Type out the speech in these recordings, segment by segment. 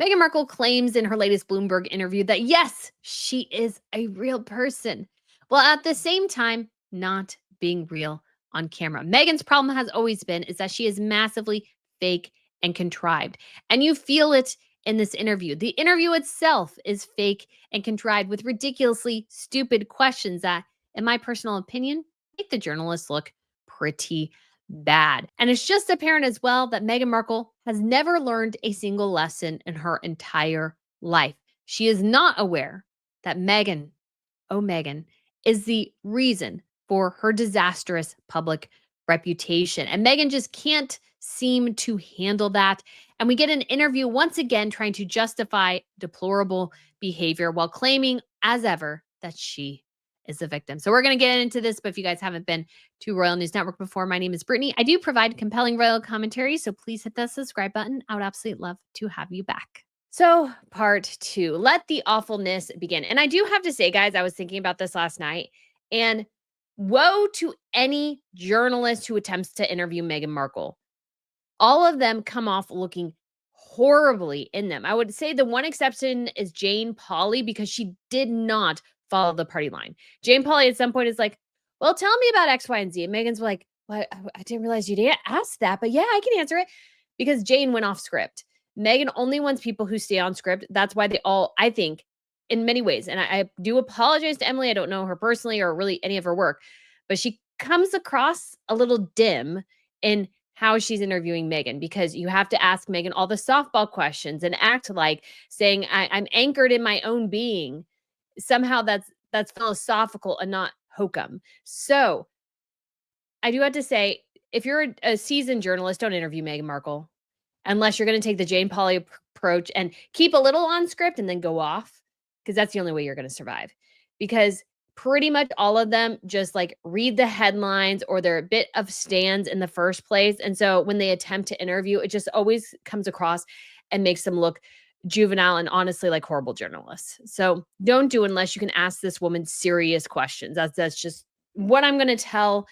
Meghan Markle claims in her latest Bloomberg interview that yes, she is a real person, while at the same time not being real on camera. Meghan's problem has always been is that she is massively fake and contrived. And you feel it in this interview. The interview itself is fake and contrived with ridiculously stupid questions that, in my personal opinion, make the journalists look pretty bad. And it's just apparent as well that Meghan Markle has never learned a single lesson in her entire life. She is not aware that Meghan, oh Meghan, is the reason for her disastrous public reputation. And Meghan just can't seem to handle that. And we get an interview once again trying to justify deplorable behavior while claiming, as ever, that she is the victim. So we're going to get into this, but if you guys haven't been to Royal News Network before, my name is Brittany. I do provide compelling royal commentary, so please hit the subscribe button. I would absolutely love to have you back. So part 2, let the awfulness begin. And I do have to say, guys, I was thinking about this last night, and woe to any journalist who attempts to interview Meghan Markle. All of them come off looking horribly in them. I would say the one exception is Jane Pauley, because she did not follow the party line. Jane Pauley at some point is like, well, tell me about X, Y, and Z. And Meghan's like, well, I didn't realize you didn't ask that, but yeah, I can answer it, because Jane went off script. Meghan only wants people who stay on script. That's why they all, I think, in many ways, and I do apologize to Emily. I don't know her personally or really any of her work, but she comes across a little dim in how she's interviewing Meghan, because you have to ask Meghan all the softball questions and act like saying, I'm anchored in my own being. Somehow that's philosophical and not hokum. So I do have to say, if you're a seasoned journalist, don't interview Meghan Markle unless you're going to take the Jane Pauley approach and keep a little on script and then go off, because that's the only way you're going to survive. Because pretty much all of them just like read the headlines, or they're a bit of stands in the first place. And so when they attempt to interview, it just always comes across and makes them look juvenile and honestly like horrible journalists. So don't do unless you can ask this woman serious questions. That's just what I'm going to tell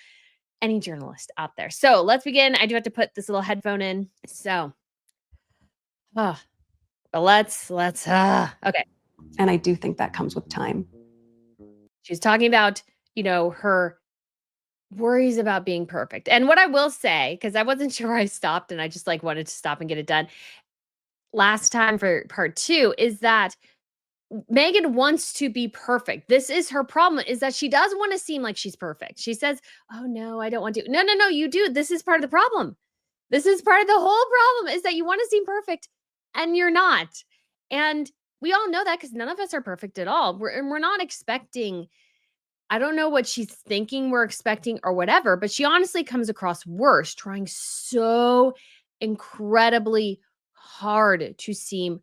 any journalist out there. So let's begin. I do have to put this little headphone in. So, but let's okay. And I do think that comes with time. She's talking about, her worries about being perfect. And what I will say, because I wasn't sure where I stopped and I just wanted to stop and get it done last time for part 2, is that Meghan wants to be perfect. This is her problem, is that she does want to seem like she's perfect. She says, oh no, I don't want to. No, you do. This is part of the problem. This is part of the whole problem, is that you want to seem perfect and you're not. And we all know that, because none of us are perfect at all. We're not expecting, I don't know what she's thinking we're expecting or whatever, but she honestly comes across worse, trying so incredibly hard to seem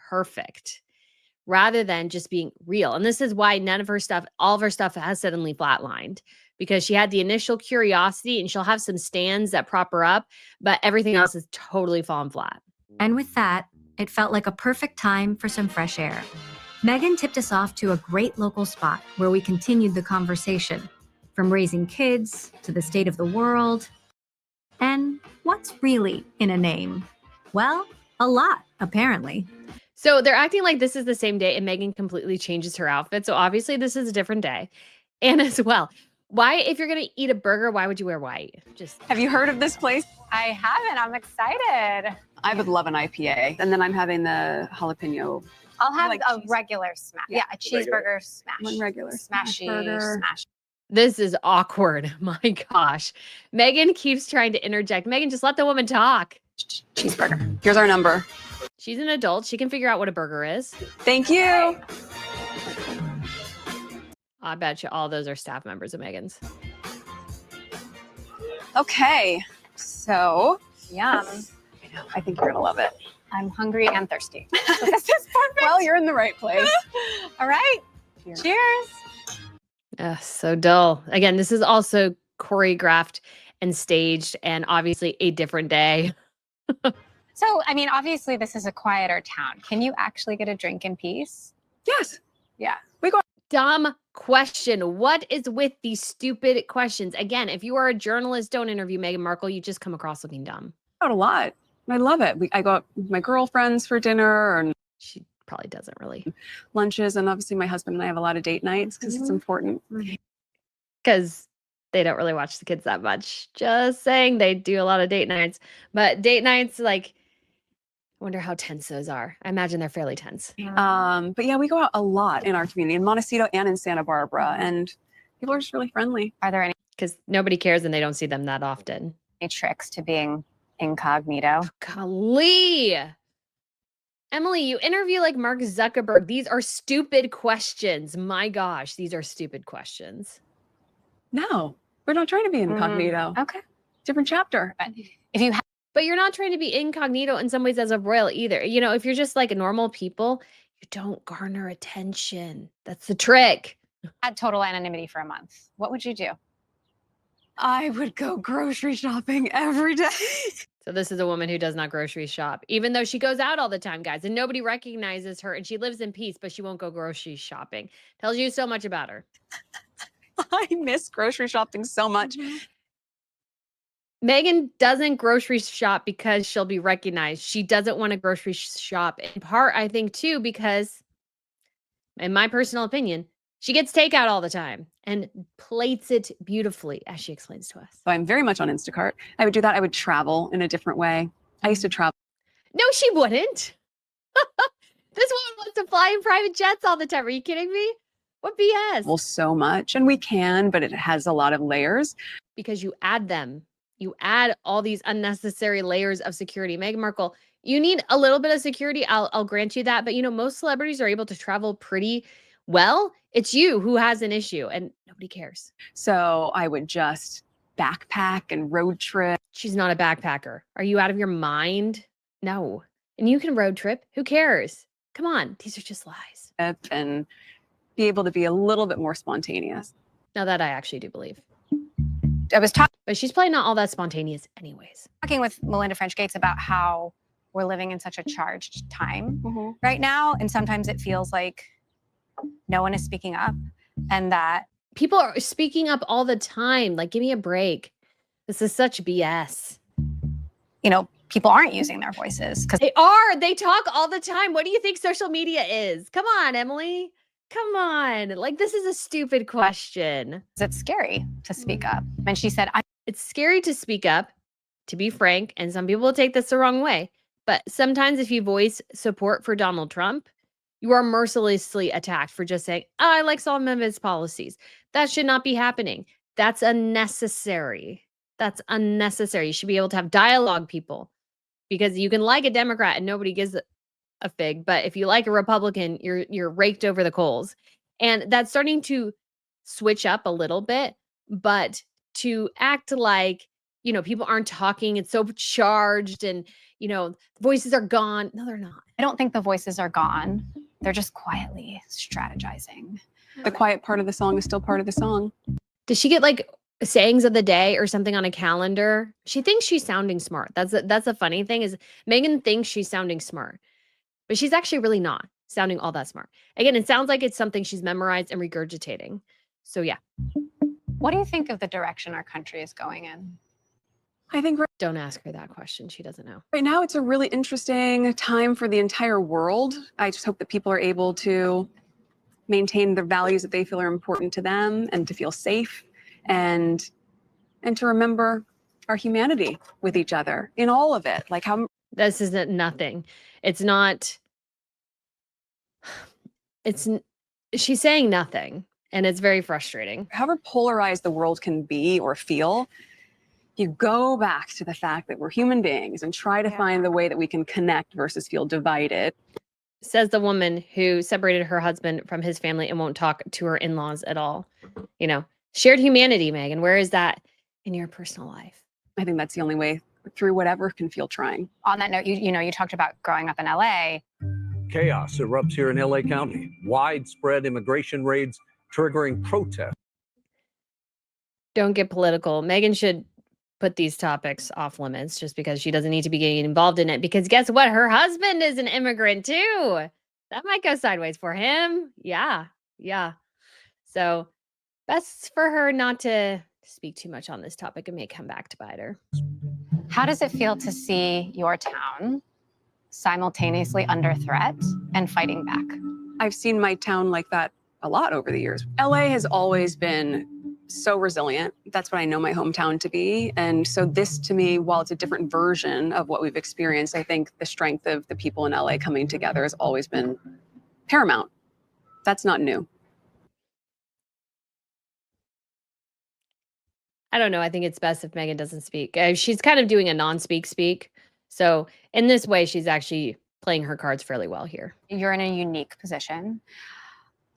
perfect rather than just being real. And this is why all of her stuff has suddenly flatlined, because she had the initial curiosity and she'll have some stands that prop her up, but everything else is totally fallen flat. And with that, it felt like a perfect time for some fresh air. Meghan tipped us off to a great local spot where we continued the conversation, from raising kids to the state of the world. And what's really in a name? Well, a lot, apparently. So they're acting like this is the same day, and Meghan completely changes her outfit. So obviously this is a different day. And as well, why, if you're going to eat a burger, why would you wear white? Have you heard of this place? I haven't. I'm excited. I would love an IPA. And then I'm having the jalapeno. I'll have like a cheese. regular smash. Yeah, a cheeseburger smash. One regular Smashy burger. smash. This is awkward. My gosh. Meghan keeps trying to interject. Meghan, just let the woman talk. Cheeseburger. Here's our number. She's an adult. She can figure out what a burger is. Thank you. I bet you all those are staff members of Meghan's. Okay. So, Yum. I think you're going to love it. I'm hungry and thirsty. So this is perfect. Well, you're in the right place. All right. Cheers. So dull. Again, this is also choreographed and staged, and obviously a different day. So, I mean, obviously this is a quieter town. Can you actually get a drink in peace? Yes. Yeah. Dumb question. What is with these stupid questions? Again, if you are a journalist, don't interview Meghan Markle. You just come across looking dumb. Out a lot. I love it. I go out with my girlfriends for dinner and She probably doesn't really. lunches. And obviously my husband and I have a lot of date nights because it's important. Because they don't really watch the kids that much. Just saying, they do a lot of date nights. But date nights, like, I wonder how tense those are. I imagine they're fairly tense. But yeah, we go out a lot in our community, in Montecito and in Santa Barbara. And people are just really friendly. Are there any Because nobody cares and they don't see them that often. tricks to being incognito? Golly. Emily, you interview like Mark Zuckerberg. These are stupid questions. My gosh, these are stupid questions. No, we're not trying to be incognito. Okay. Different chapter. But if you But you're not trying to be incognito in some ways as a royal either. You know, if you're just like normal people, you don't garner attention. That's the trick. had total anonymity for a month, what would you do? I would go grocery shopping every day. So this is a woman who does not grocery shop, even though she goes out all the time, guys, and nobody recognizes her and she lives in peace, but she won't go grocery shopping. Tells you so much about her. I miss grocery shopping so much. Meghan doesn't grocery shop because she'll be recognized. She doesn't want to grocery shop in part, I think, too, because, in my personal opinion, she gets takeout all the time and plates it beautifully, as she explains to us. So I'm very much on Instacart. I would do that. I would travel in a different way. I used to travel. No, she wouldn't. This woman wants to fly in private jets all the time. Are you kidding me? What BS? Well, so much, and we can, but it has a lot of layers. Because you add them. You add all these unnecessary layers of security. Meghan Markle, you need a little bit of security. I'll grant you that. But, you know, most celebrities are able to travel pretty well. It's you who has an issue and nobody cares. So I would just backpack and road trip. She's not a backpacker. Are you out of your mind? No. And you can road trip. Who cares? Come on. These are just lies. And be able to be a little bit more spontaneous. Now that I actually do believe. I was But she's probably not all that spontaneous anyways. talking with Melinda French Gates about how we're living in such a charged time right now. And sometimes it feels like no one is speaking up and that People are speaking up all the time. Like, give me a break. This is such BS. people aren't using their voices because They are. They talk all the time. What do you think social media is? Come on, Emily. Come on. Like, this is a stupid question. it's scary to speak up. And she said, It's scary to speak up, to be frank, and some people will take this the wrong way. But sometimes if you voice support for Donald Trump, you are mercilessly attacked for just saying, oh, I like some of his policies. That should not be happening. That's unnecessary. That's unnecessary. You should be able to have dialogue, people, because you can like a Democrat and nobody gives a fig. But if you like a Republican, you're raked over the coals. And that's starting to switch up a little bit, but to act like, people aren't talking, it's so charged and, voices are gone. No, they're not. I don't think the voices are gone. They're just quietly strategizing. The quiet part of the song is still part of the song. Does she get like sayings of the day or something on a calendar? She thinks she's sounding smart. That's a funny thing is Meghan thinks she's sounding smart, but she's actually really not sounding all that smart. Again, it sounds like it's something she's memorized and regurgitating. So yeah. What do you think of the direction our country is going in? I think Don't ask her that question. She doesn't know. right now it's a really interesting time for the entire world. I just hope that people are able to maintain the values that they feel are important to them and to feel safe and to remember our humanity with each other in all of it. Like how This isn't nothing. It's not. She's saying nothing, and it's very frustrating. however polarized the world can be or feel, you go back to the fact that we're human beings and try to find the way that we can connect versus feel divided. Says the woman who separated her husband from his family and won't talk to her in-laws at all. Shared humanity, Meghan. Where is that in your personal life? I think that's the only way through whatever can feel trying. On that note, you talked about growing up in LA. Chaos erupts here in LA County. Widespread immigration raids triggering protests. Don't get political. Meghan should put these topics off limits just because she doesn't need to be getting involved in it. Because guess what? Her husband is an immigrant too. That might go sideways for him. Yeah. So best for her not to speak too much on this topic. It may come back to bite her. How does it feel to see your town simultaneously under threat and fighting back? I've seen my town like that a lot over the years. LA has always been so resilient. That's what I know my hometown to be. And so this to me, while it's a different version of what we've experienced, I think the strength of the people in LA coming together has always been paramount. That's not new. I don't know. I think it's best if Meghan doesn't speak. She's kind of doing a non-speak. So in this way, she's actually playing her cards fairly well here. You're in a unique position.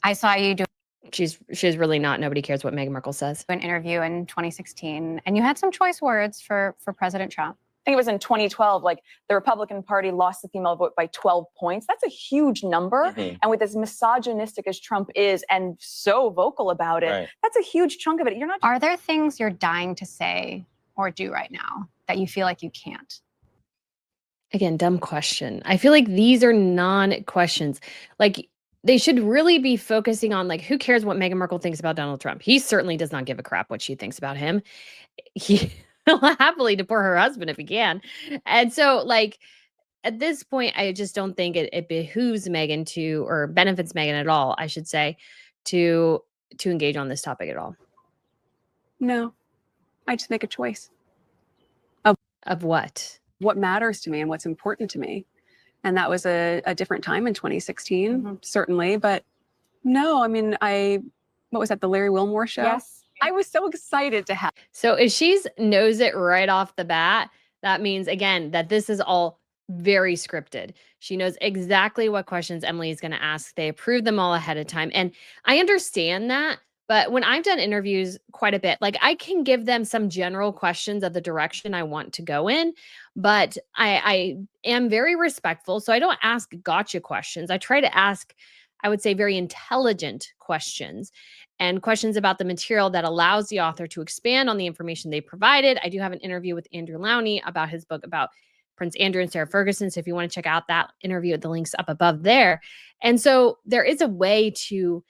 I saw you do She's really not. Nobody cares what Meghan Markle says. an interview in 2016, and you had some choice words for President Trump. I think it was in 2012, like the Republican Party lost the female vote by 12 points. That's a huge number. Mhm. And with as misogynistic as Trump is and so vocal about it, Right. that's a huge chunk of it. You're not. Are there things you're dying to say or do right now that you feel like you can't? Again, dumb question. I feel like these are non-questions. Like, they should really be focusing on, like, who cares what Meghan Markle thinks about Donald Trump? He certainly does not give a crap what she thinks about him. He'll happily deport her husband if he can. And so, like, at this point, I just don't think it behooves Meghan to, or benefits Meghan at all, I should say, to engage on this topic at all. No, I just make a choice. Of what? What matters to me and what's important to me. And that was a different time in 2016, certainly. But no, I mean, what was that, the Larry Wilmore show? Yes. I was so excited to have. So if she's knows it right off the bat, that means, again, that this is all very scripted. She knows exactly what questions Emily is going to ask. They approved them all ahead of time. And I understand that. But when I've done interviews quite a bit, like, I can give them some general questions of the direction I want to go in, but I am very respectful. So I don't ask gotcha questions. I try to ask, I would say, very intelligent questions and questions about the material that allows the author to expand on the information they provided. I do have an interview with Andrew Lowney about his book about Prince Andrew and Sarah Ferguson. So if you want to check out that interview, the link's up above there. And so there is a way to,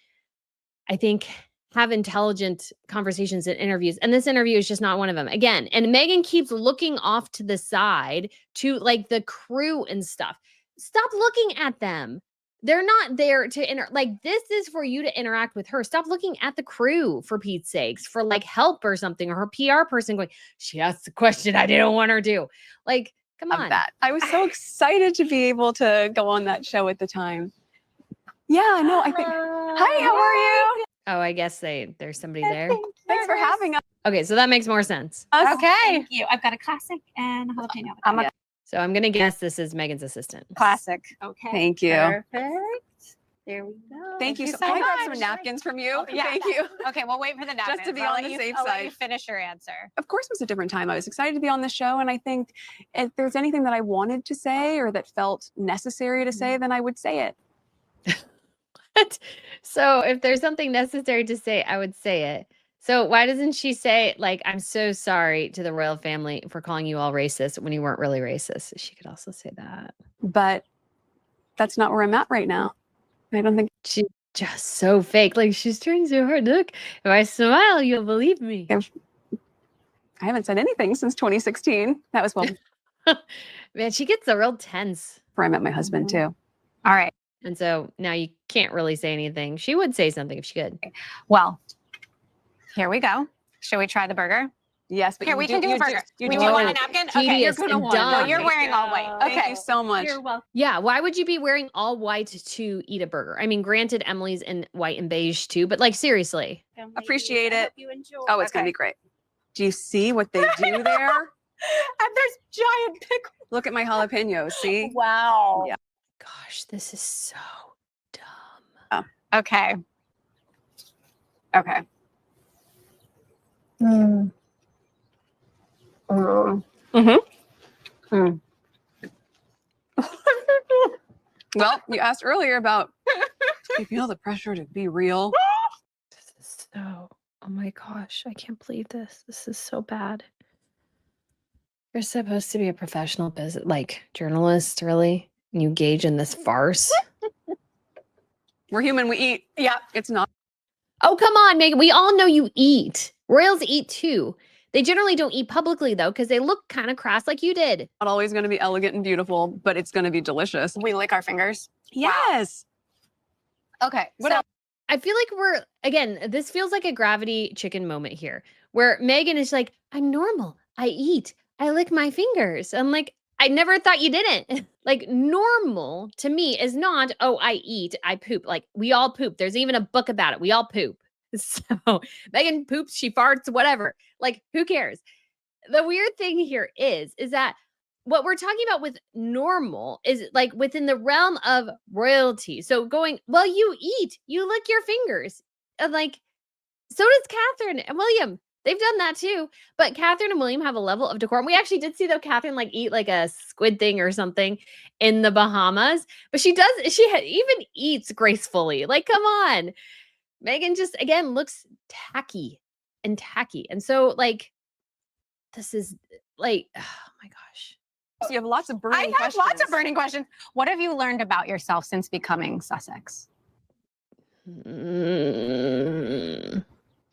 I think, have intelligent conversations and interviews. And this interview is just not one of them. Again, and Meghan keeps looking off to the side to, like, the crew and stuff. Stop looking at them. They're not there to like, this is for you to interact with her. Stop looking at the crew, for Pete's sakes, for, like, help or something, or her PR person going, she asked the question I didn't want her to. Like, come on. Of that. I was so excited to be able to go on that show at the time. Yeah, no, I think. Hi, how are you? Oh, I guess there's somebody there. Thanks for having us. Okay, so that makes more sense. Okay. Thank you. I've got a classic and a jalapeno. I'm a So I'm going to guess this is Meghan's assistant. classic. Okay. Thank you. Perfect. There we go. Thank you. you So so I got much. some napkins from you. Yeah. Thank you. Okay, we'll wait for the napkins. to be I'll on let the you- safe I'll let you side. finish your answer. Of course, it was a different time. I was excited to be on the show. And I think if there's anything that I wanted to say or that felt necessary to say, then I would say it. So if there's something necessary to say, I would say it. So why doesn't she say, like, I'm so sorry to the royal family for calling you all racist when you weren't really racist? She could also say that. But that's not where I'm at right now. I don't think She's just so fake. Like, she's trying so hard. Look, if I smile, you'll believe me. I haven't said anything since 2016. That was well Man, she gets a real tense. before I met my husband too. All right. And so now you can't really say anything. She would say something if she could. Well, here we go. Should we try the burger? Yes, but Here, we can do a burger. You Do do you want a Oh, napkin? Okay, tedious you're and No, dumb. you're wearing all white. Thank Okay. you so much. You're welcome. Yeah, why would you be wearing all white to eat a burger? I mean, granted, Emily's in white and beige too, but, like, seriously. Appreciate I it. hope you enjoy. Oh, it's gonna be great. Do you see what they do there? And there's giant pickles. Look at my jalapenos. See? Wow. Yeah. Gosh, this is so dumb. Okay. Okay. Mm. Well, you asked earlier about do you feel the pressure to be real? This is so, oh my gosh, I can't believe this. This is so bad. You're supposed to be a professional business, like, journalist, really? And you engage in this farce? We're human, we eat. Yeah. It's not. Oh, come on, Megan. We all know you eat. Royals eat too. They generally don't eat publicly though, because they look kind of crass like you did. Not always going to be elegant and beautiful, but it's going to be delicious. We lick our fingers. Yes. Okay. What so else? I feel like this feels like a gravity chicken moment here, where Meghan is like, I'm normal. I eat. I lick my fingers. I'm like, I never thought you didn't. Like, normal to me is not, oh, I eat, I poop. Like, we all poop. There's even a book about it. We all poop. So Meghan poops, she farts, whatever. Like, who cares? The weird thing here is that what we're talking about with normal is like within the realm of royalty. So going, well, you eat, you lick your fingers. And like, so does Catherine and William. They've done that too. But Catherine and William have a level of decorum. We actually did see though Catherine like eat like a squid thing or something in the Bahamas. But she even eats gracefully. Like, come on. Meghan just, again, looks tacky. And so like, this is like, oh my gosh. So you have lots of I burning have questions. lots of burning questions. What have you learned about yourself since becoming Sussex?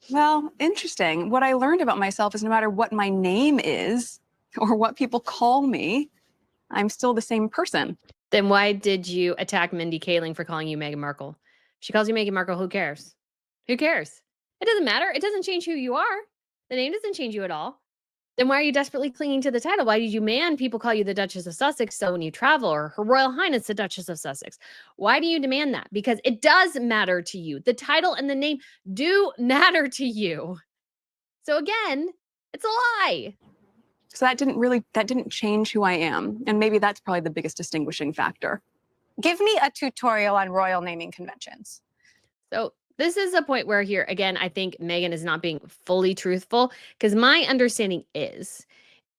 Well, interesting. What I learned about myself is no matter what my name is or what people call me, I'm still the same person. Then why did you attack Mindy Kaling for calling you Meghan Markle? She calls you Meghan Markle. Who cares? Who cares? It doesn't matter. It doesn't change who you are. The name doesn't change you at all. Then why are you desperately clinging to the title? Why did you demand people call you the Duchess of Sussex so when you travel, or Her Royal Highness the Duchess of Sussex? Why do you demand that? Because it does matter to you. The title and the name do matter to you. So again, it's a lie. So that didn't change who I am. And maybe that's probably the biggest distinguishing factor. Give me a tutorial on royal naming conventions. So this is a point where here, again, I think Meghan is not being fully truthful, because my understanding is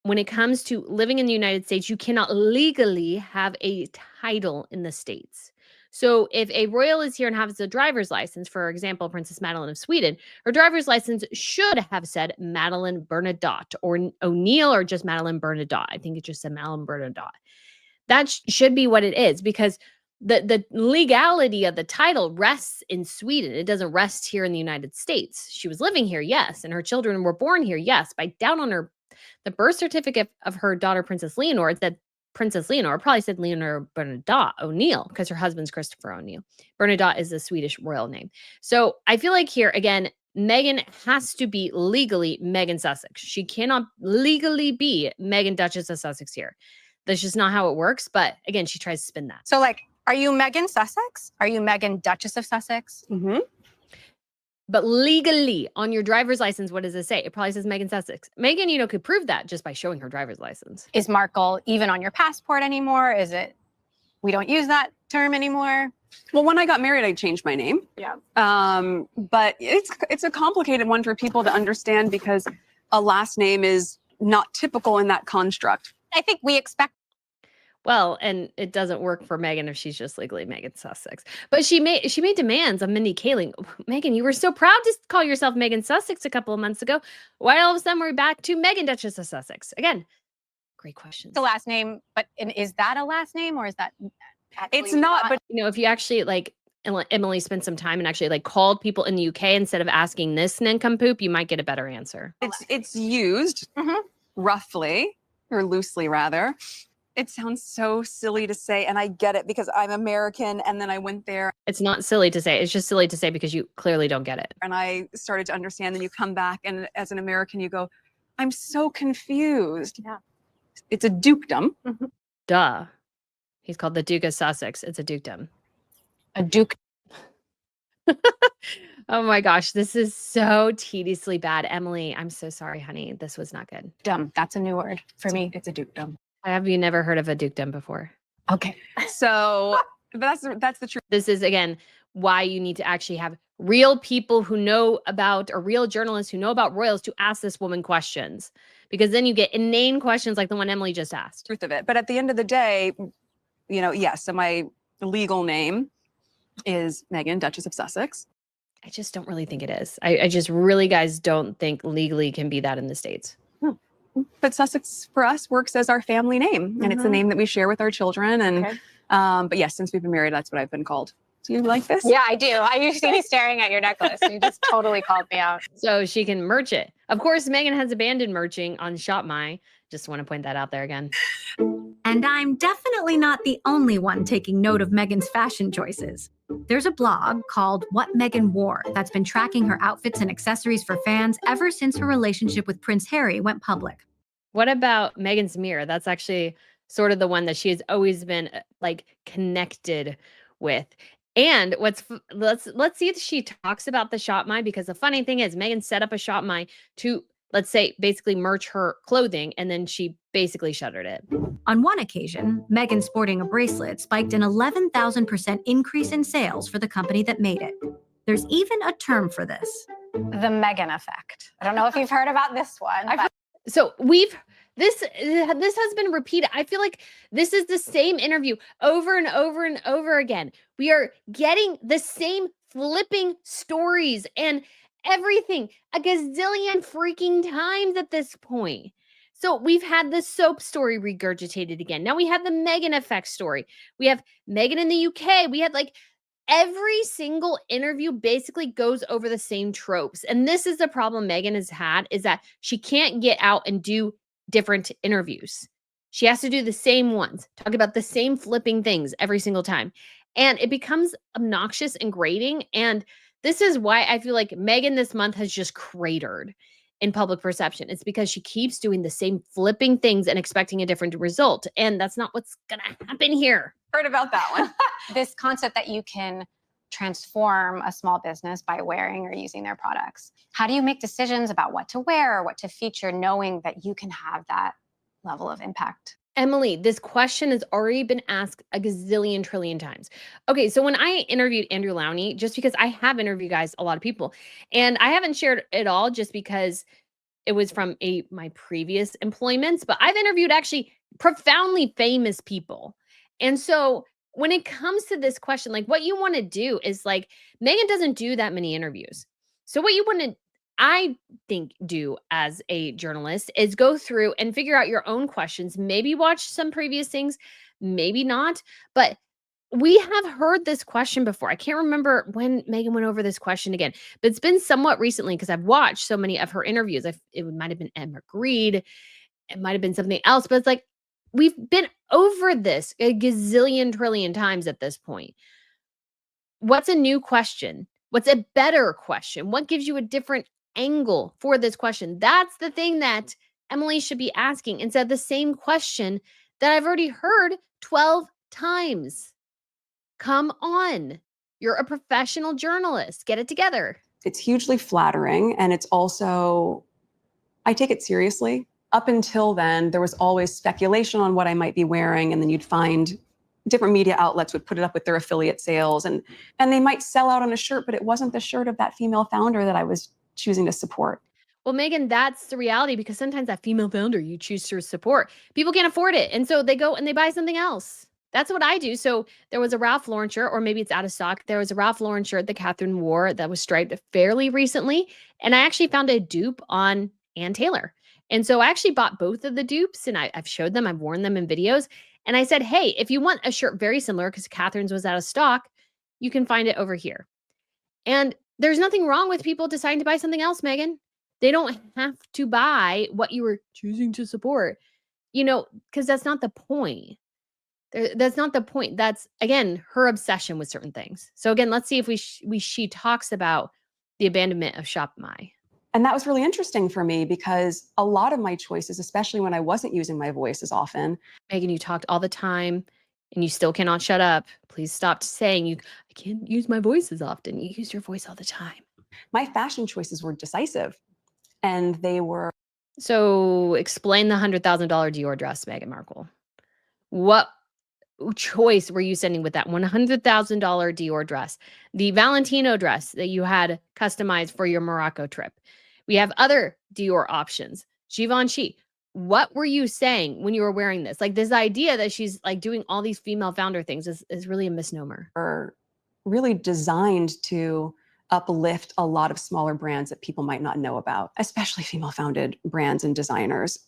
when it comes to living in the United States, you cannot legally have a title in the States. So if a royal is here and has a driver's license, for example, Princess Madeline of Sweden, her driver's license should have said Madeline Bernadotte or O'Neill or just Madeline Bernadotte. I think it just said Madeline Bernadotte. That should be what it is, because the legality of the title rests in Sweden. It doesn't rest here in the United States. She was living here, yes, and her children were born here, yes. By down on the birth certificate of her daughter, Princess Leonor, it said Princess Leonor, probably said Leonor Bernadotte O'Neill, because her husband's Christopher O'Neill. Bernadotte is a Swedish royal name. So I feel like here, again, Meghan has to be legally Meghan Sussex. She cannot legally be Meghan Duchess of Sussex here. That's just not how it works. But again, she tries to spin that. So like, are you Meghan Sussex? Are you Meghan Duchess of Sussex? Mm-hmm. But legally, on your driver's license, what does it say? It probably says Meghan Sussex. Meghan, could prove that just by showing her driver's license. Is Markle even on your passport anymore? Is it, we don't use that term anymore? Well, when I got married, I changed my name. Yeah. But it's a complicated one for people to understand because a last name is not typical in that construct. I think we expect. Well, and it doesn't work for Meghan if she's just legally Meghan Sussex. But she made demands on Mindy Kaling. Meghan, you were so proud to call yourself Meghan Sussex a couple of months ago. Why all of a sudden we're back to Meghan Duchess of Sussex? Again, great question. The last name, but is that a last name or is that? It's not, but if you actually Emily spent some time and actually called people in the UK instead of asking this nincompoop, you might get a better answer. it's used roughly or loosely rather. It sounds so silly to say, and I get it because I'm American and then I went there. It's not silly to say. It's just silly to say because you clearly don't get it. And I started to understand, then you come back and as an American you go, I'm so confused. Yeah. It's a dukedom. Duh. He's called the Duke of Sussex. It's a dukedom. A duke. Oh my gosh, this is so tediously bad. Emily, I'm so sorry, honey. This was not good. Dumb. That's a new word for me. It's a dukedom. Have you never heard of a dukedom before? Okay. So but that's the truth. This is, again, why you need to actually have real people who know about, or real journalists who know about royals to ask this woman questions. Because then you get inane questions like the one Emily just asked. Truth of it. But at the end of the day, yes, so my legal name is Meghan, Duchess of Sussex. I just don't really think it is. I just really, guys, don't think legally can be that in the States. But Sussex for us works as our family name, and it's the name that we share with our children. And Okay. but yes, since we've been married, that's what I've been called. Do you like this? Yeah, I do. You see me staring at your necklace. You just totally called me out. So she can merch it. Of course, Meghan has abandoned merching on ShopMy. Just want to point that out there again. And I'm definitely not the only one taking note of Meghan's fashion choices. There's a blog called What Meghan Wore that's been tracking her outfits and accessories for fans ever since her relationship with Prince Harry went public. What about Meghan's mirror? That's actually sort of the one that she has always been like connected with. And let's see if she talks about the ShopMy, because the funny thing is Meghan set up a ShopMy to, let's say, basically merch her clothing, and then she basically shuttered it. On one occasion, Meghan sporting a bracelet spiked an 11,000% increase in sales for the company that made it. There's even a term for this. The Meghan effect. I don't know if you've heard about this one. But So this has been repeated. I feel like this is the same interview over and over and over again. We are getting the same flipping stories and everything a gazillion freaking times at this point. So we've had the soap story regurgitated again. Now we have the Meghan effect story. We have Meghan in the UK. We had like every single interview basically goes over the same tropes. And this is the problem Meghan has had, is that she can't get out and do different interviews. She has to do the same ones, talk about the same flipping things every single time. And it becomes obnoxious and grating. And this is why I feel like Meghan this month has just cratered in public perception. It's because she keeps doing the same flipping things and expecting a different result. And that's not what's going to happen here. Heard about that one. this concept that you can transform a small business by wearing or using their products. How do you make decisions about what to wear or what to feature, knowing that you can have that level of impact? Emily, this question has already been asked a gazillion trillion times. Okay, so when I interviewed Andrew Lowney, just because I have interviewed guys, a lot of people, and I haven't shared it all just because it was from my previous employments, but I've interviewed actually profoundly famous people. And so when it comes to this question, like what you want to do is like, Meghan doesn't do that many interviews. So what you want to, I think, do as a journalist is go through and figure out your own questions, maybe watch some previous things, maybe not, but we have heard this question before. I can't remember when Meghan went over this question again, but it's been somewhat recently because I've watched so many of her interviews. It might have been Emma Greed. It might have been something else, but it's like, we've been over this a gazillion trillion times at this point. What's a new question? What's a better question? What gives you a different angle for this question? That's the thing that Emily should be asking instead of the same question that I've already heard 12 times. Come on. You're a professional journalist. Get it together. It's hugely flattering, and it's also, I take it seriously. Up until then, there was always speculation on what I might be wearing, and then you'd find different media outlets would put it up with their affiliate sales, and they might sell out on a shirt, but it wasn't the shirt of that female founder that I was choosing to support. Well, Meghan, that's the reality, because sometimes that female founder you choose to support, people can't afford it. And so they go and they buy something else. That's what I do. So there was a Ralph Lauren shirt, or maybe it's out of stock. There was a Ralph Lauren shirt that Catherine wore that was striped fairly recently. And I actually found a dupe on Ann Taylor. And so I actually bought both of the dupes, and I've showed them, I've worn them in videos. And I said, hey, if you want a shirt very similar, because Catherine's was out of stock, you can find it over here. And there's nothing wrong with people deciding to buy something else, Meghan. They don't have to buy what you were choosing to support, because that's not the point. That's not the point. That's, again, her obsession with certain things. So again, let's see if she talks about the abandonment of ShopMy. And that was really interesting for me, because a lot of my choices, especially when I wasn't using my voice as often. Meghan, you talked all the time and you still cannot shut up. Please stop saying I can't use my voice as often. You use your voice all the time. My fashion choices were decisive, and they were. So explain the $100,000 Dior dress, Meghan Markle. What choice were you sending with that $100,000 Dior dress? The Valentino dress that you had customized for your Morocco trip. We have other Dior options. Givenchy. What were you saying when you were wearing this? Like, this idea that she's like doing all these female founder things is really a misnomer. Are really designed to uplift a lot of smaller brands that people might not know about, especially female founded brands and designers.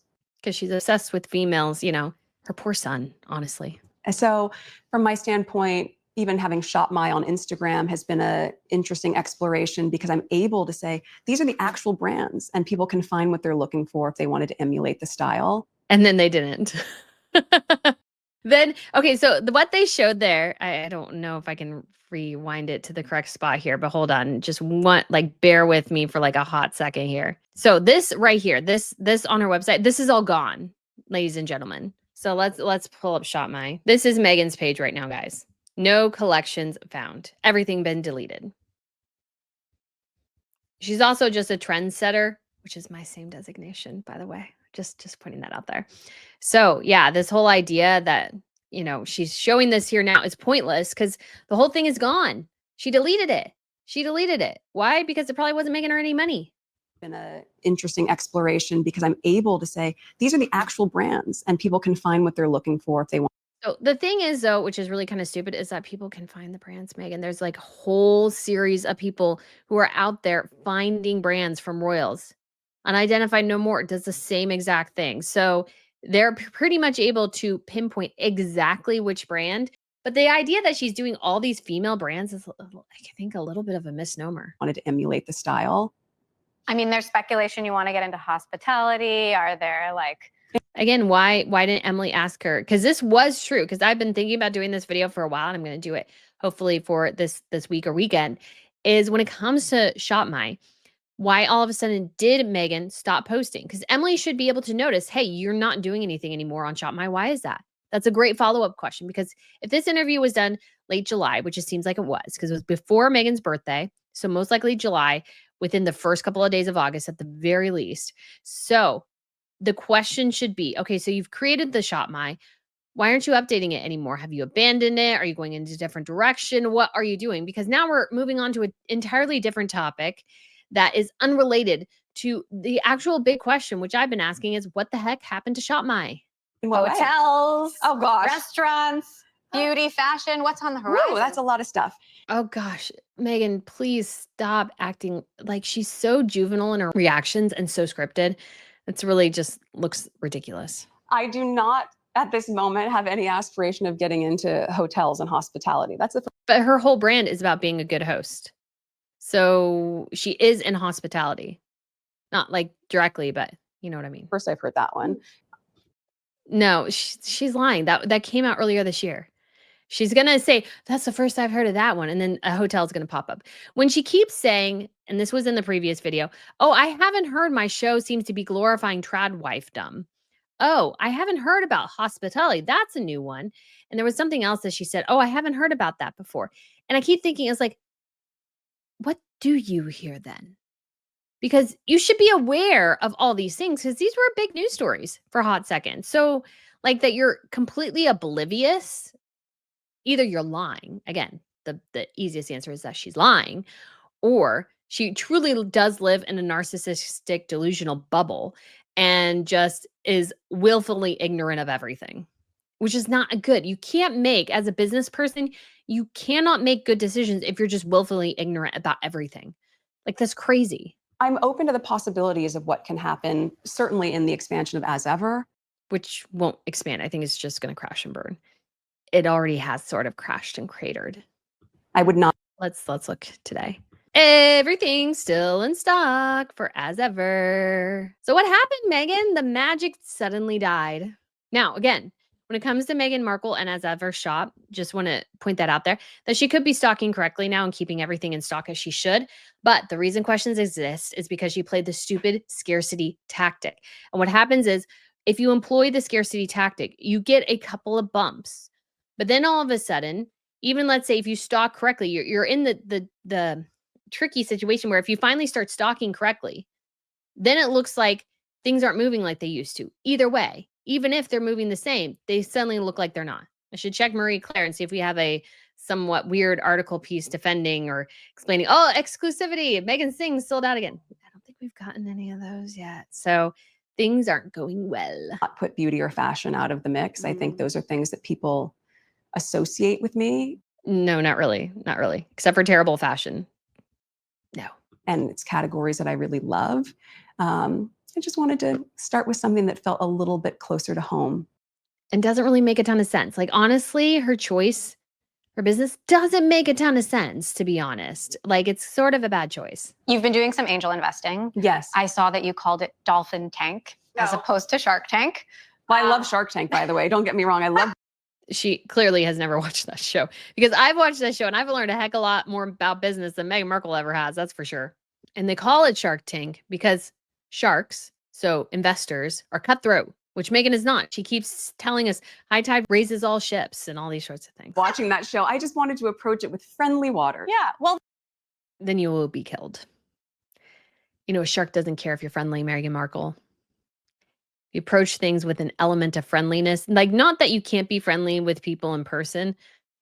Because she's obsessed with females, her poor son, honestly. So from my standpoint, Even having Shop My on Instagram has been an interesting exploration because I'm able to say, these are the actual brands and people can find what they're looking for if they wanted to emulate the style. And then they didn't. Then, okay, so what they showed there, I don't know if I can rewind it to the correct spot here, but hold on. Just bear with me for like a hot second here. So this right here, this on her website, this is all gone, ladies and gentlemen. So let's pull up Shop My. This is Meghan's page right now, guys. No collections found. Everything been deleted. She's also just a trendsetter, which is my same designation, by the way. Just pointing that out there. So yeah, this whole idea that, she's showing this here now is pointless because the whole thing is gone. She deleted it. Why? Because it probably wasn't making her any money. Been an interesting exploration because I'm able to say, these are the actual brands and people can find what they're looking for if they want. So the thing is, though, which is really kind of stupid, is that people can find the brands, Meghan. There's like a whole series of people who are out there finding brands from Royals. Unidentified No More does the same exact thing. So they're pretty much able to pinpoint exactly which brand. But the idea that she's doing all these female brands is, I think, a little bit of a misnomer. Wanted to emulate the style. I mean, there's speculation you want to get into hospitality. Are there Again, why didn't Emily ask her? Because this was true. Because I've been thinking about doing this video for a while, and I'm going to do it hopefully for this week or weekend. Is when it comes to Shop My, why all of a sudden did Meghan stop posting? Because Emily should be able to notice, hey, you're not doing anything anymore on Shop My. Why is that? That's a great follow-up question. Because if this interview was done late July, which it seems like it was, because it was before Meghan's birthday, so most likely July, within the first couple of days of August at the very least. So the question should be, okay, so you've created the Shop My. Why aren't you updating it anymore? Have you abandoned it? Are you going into a different direction? What are you doing? Because now we're moving on to an entirely different topic that is unrelated to the actual big question, which I've been asking is, what the heck happened to Shop My? hotels, Oh gosh. restaurants, beauty, fashion? What's on the horizon? Whoa, that's a lot of stuff. Oh gosh, Meghan, please stop acting like she's so juvenile in her reactions and so scripted. It's really just looks ridiculous. I do not at this moment have any aspiration of getting into hotels and hospitality. That's the But her whole brand is about being a good host. So she is in hospitality. Not like directly, but you know what I mean. first I've heard that one. No, she's lying. That came out earlier this year. She's going to say, that's the first I've heard of that one. And then a hotel is going to pop up. When she keeps saying, and this was in the previous video, oh, I haven't heard my show seems to be glorifying trad wifedom. Oh, I haven't heard about hospitality. That's a new one. And there was something else that she said, oh, I haven't heard about that before. And I keep thinking, it's like, what do you hear then? Because you should be aware of all these things because these were big news stories for a hot second. So like that you're completely oblivious, either you're lying. Again, the easiest answer is that she's lying, or she truly does live in a narcissistic delusional bubble and just is willfully ignorant of everything, which is not good. You can't make, as a business person, you cannot make good decisions if you're just willfully ignorant about everything. Like, that's crazy. I'm open to the possibilities of what can happen, certainly in the expansion of As Ever. Which won't expand. I think it's just going to crash and burn. It already has sort of crashed and cratered. I would not. Let's look today. Everything's still in stock for As Ever. So what happened, Meghan? The magic suddenly died. Now, again, when it comes to Meghan Markle and As Ever shop, just want to point that out there, that she could be stocking correctly now and keeping everything in stock as she should. But the reason questions exist is because she played the stupid scarcity tactic. And what happens is, if you employ the scarcity tactic, you get a couple of bumps. But then all of a sudden, even let's say if you stock correctly, you're in the tricky situation where if you finally start stocking correctly, then it looks like things aren't moving like they used to. Either way, even if they're moving the same, they suddenly look like they're not. I should check Marie Claire and see if we have a somewhat weird article piece defending or explaining, oh, exclusivity, Meghan Singh sold out again. I don't think we've gotten any of those yet. So things aren't going well. Not put beauty or fashion out of the mix. I think those are things that people associate with me. No, not really. Not really. Except for terrible fashion. No. And it's categories that I really love. I just wanted to start with something that felt a little bit closer to home. And doesn't really make a ton of sense. Like, honestly, her choice, Her business doesn't make a ton of sense, to be honest. Like, it's sort of a bad choice. You've been doing some angel investing. Yes. I saw that you called it Dolphin Tank as No. opposed to Shark Tank. Well, I love Shark Tank, by the way. Don't get me wrong. I love She clearly has never watched that show, because I've watched that show and I've learned a heck of a lot more about business than Meghan Markle ever has. That's for sure. And they call it Shark Tank because sharks, so investors, are cutthroat, which Meghan is not. She keeps telling us high tide raises all ships and all these sorts of things. watching that show. I just wanted to approach it with friendly water. Yeah. Well, Then you will be killed. You know, a shark doesn't care if you're friendly, Meghan Markle. You approach things with an element of friendliness. Like, not that you can't be friendly with people in person,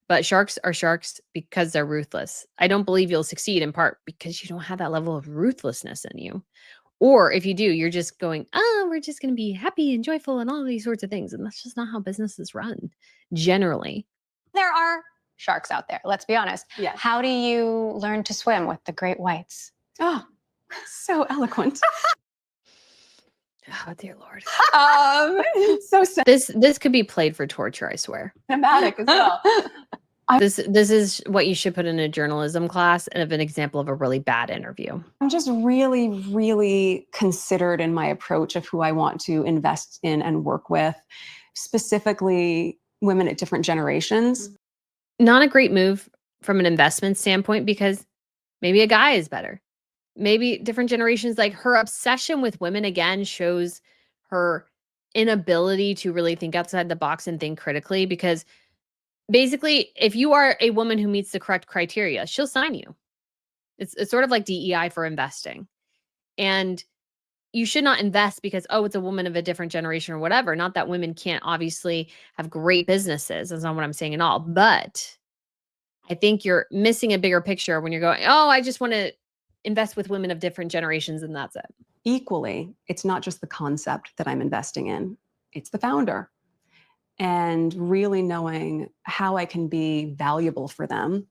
but sharks are sharks because they're ruthless. I don't believe you'll succeed, in part because you don't have that level of ruthlessness in you. Or if you do, you're just going, oh, we're just going to be happy and joyful and all these sorts of things. And that's just not how businesses run, generally. there are sharks out there. Let's be honest. Yes. How do you learn to swim with the great whites? Oh, so eloquent. Oh, dear Lord. So This could be played for torture, I swear. cinematic as well. This is what you should put in a journalism class, and of an example of a really bad interview. I'm just really, really considered in my approach of who I want to invest in and work with, specifically women at different generations. Not a great move from an investment standpoint, because maybe a guy is better. Maybe different generations, like, her obsession with women again shows her inability to really think outside the box and think critically, because basically, if you are a woman who meets the correct criteria, she'll sign you. It's sort of like DEI for investing. And you should not invest because, oh, it's a woman of a different generation or whatever. Not that women can't obviously have great businesses. That's not what I'm saying at all. But I think you're missing a bigger picture when you're going, oh, I just want to invest with women of different generations and that's it. Equally, it's not just the concept that I'm investing in, it's the founder. And really knowing how I can be valuable for them.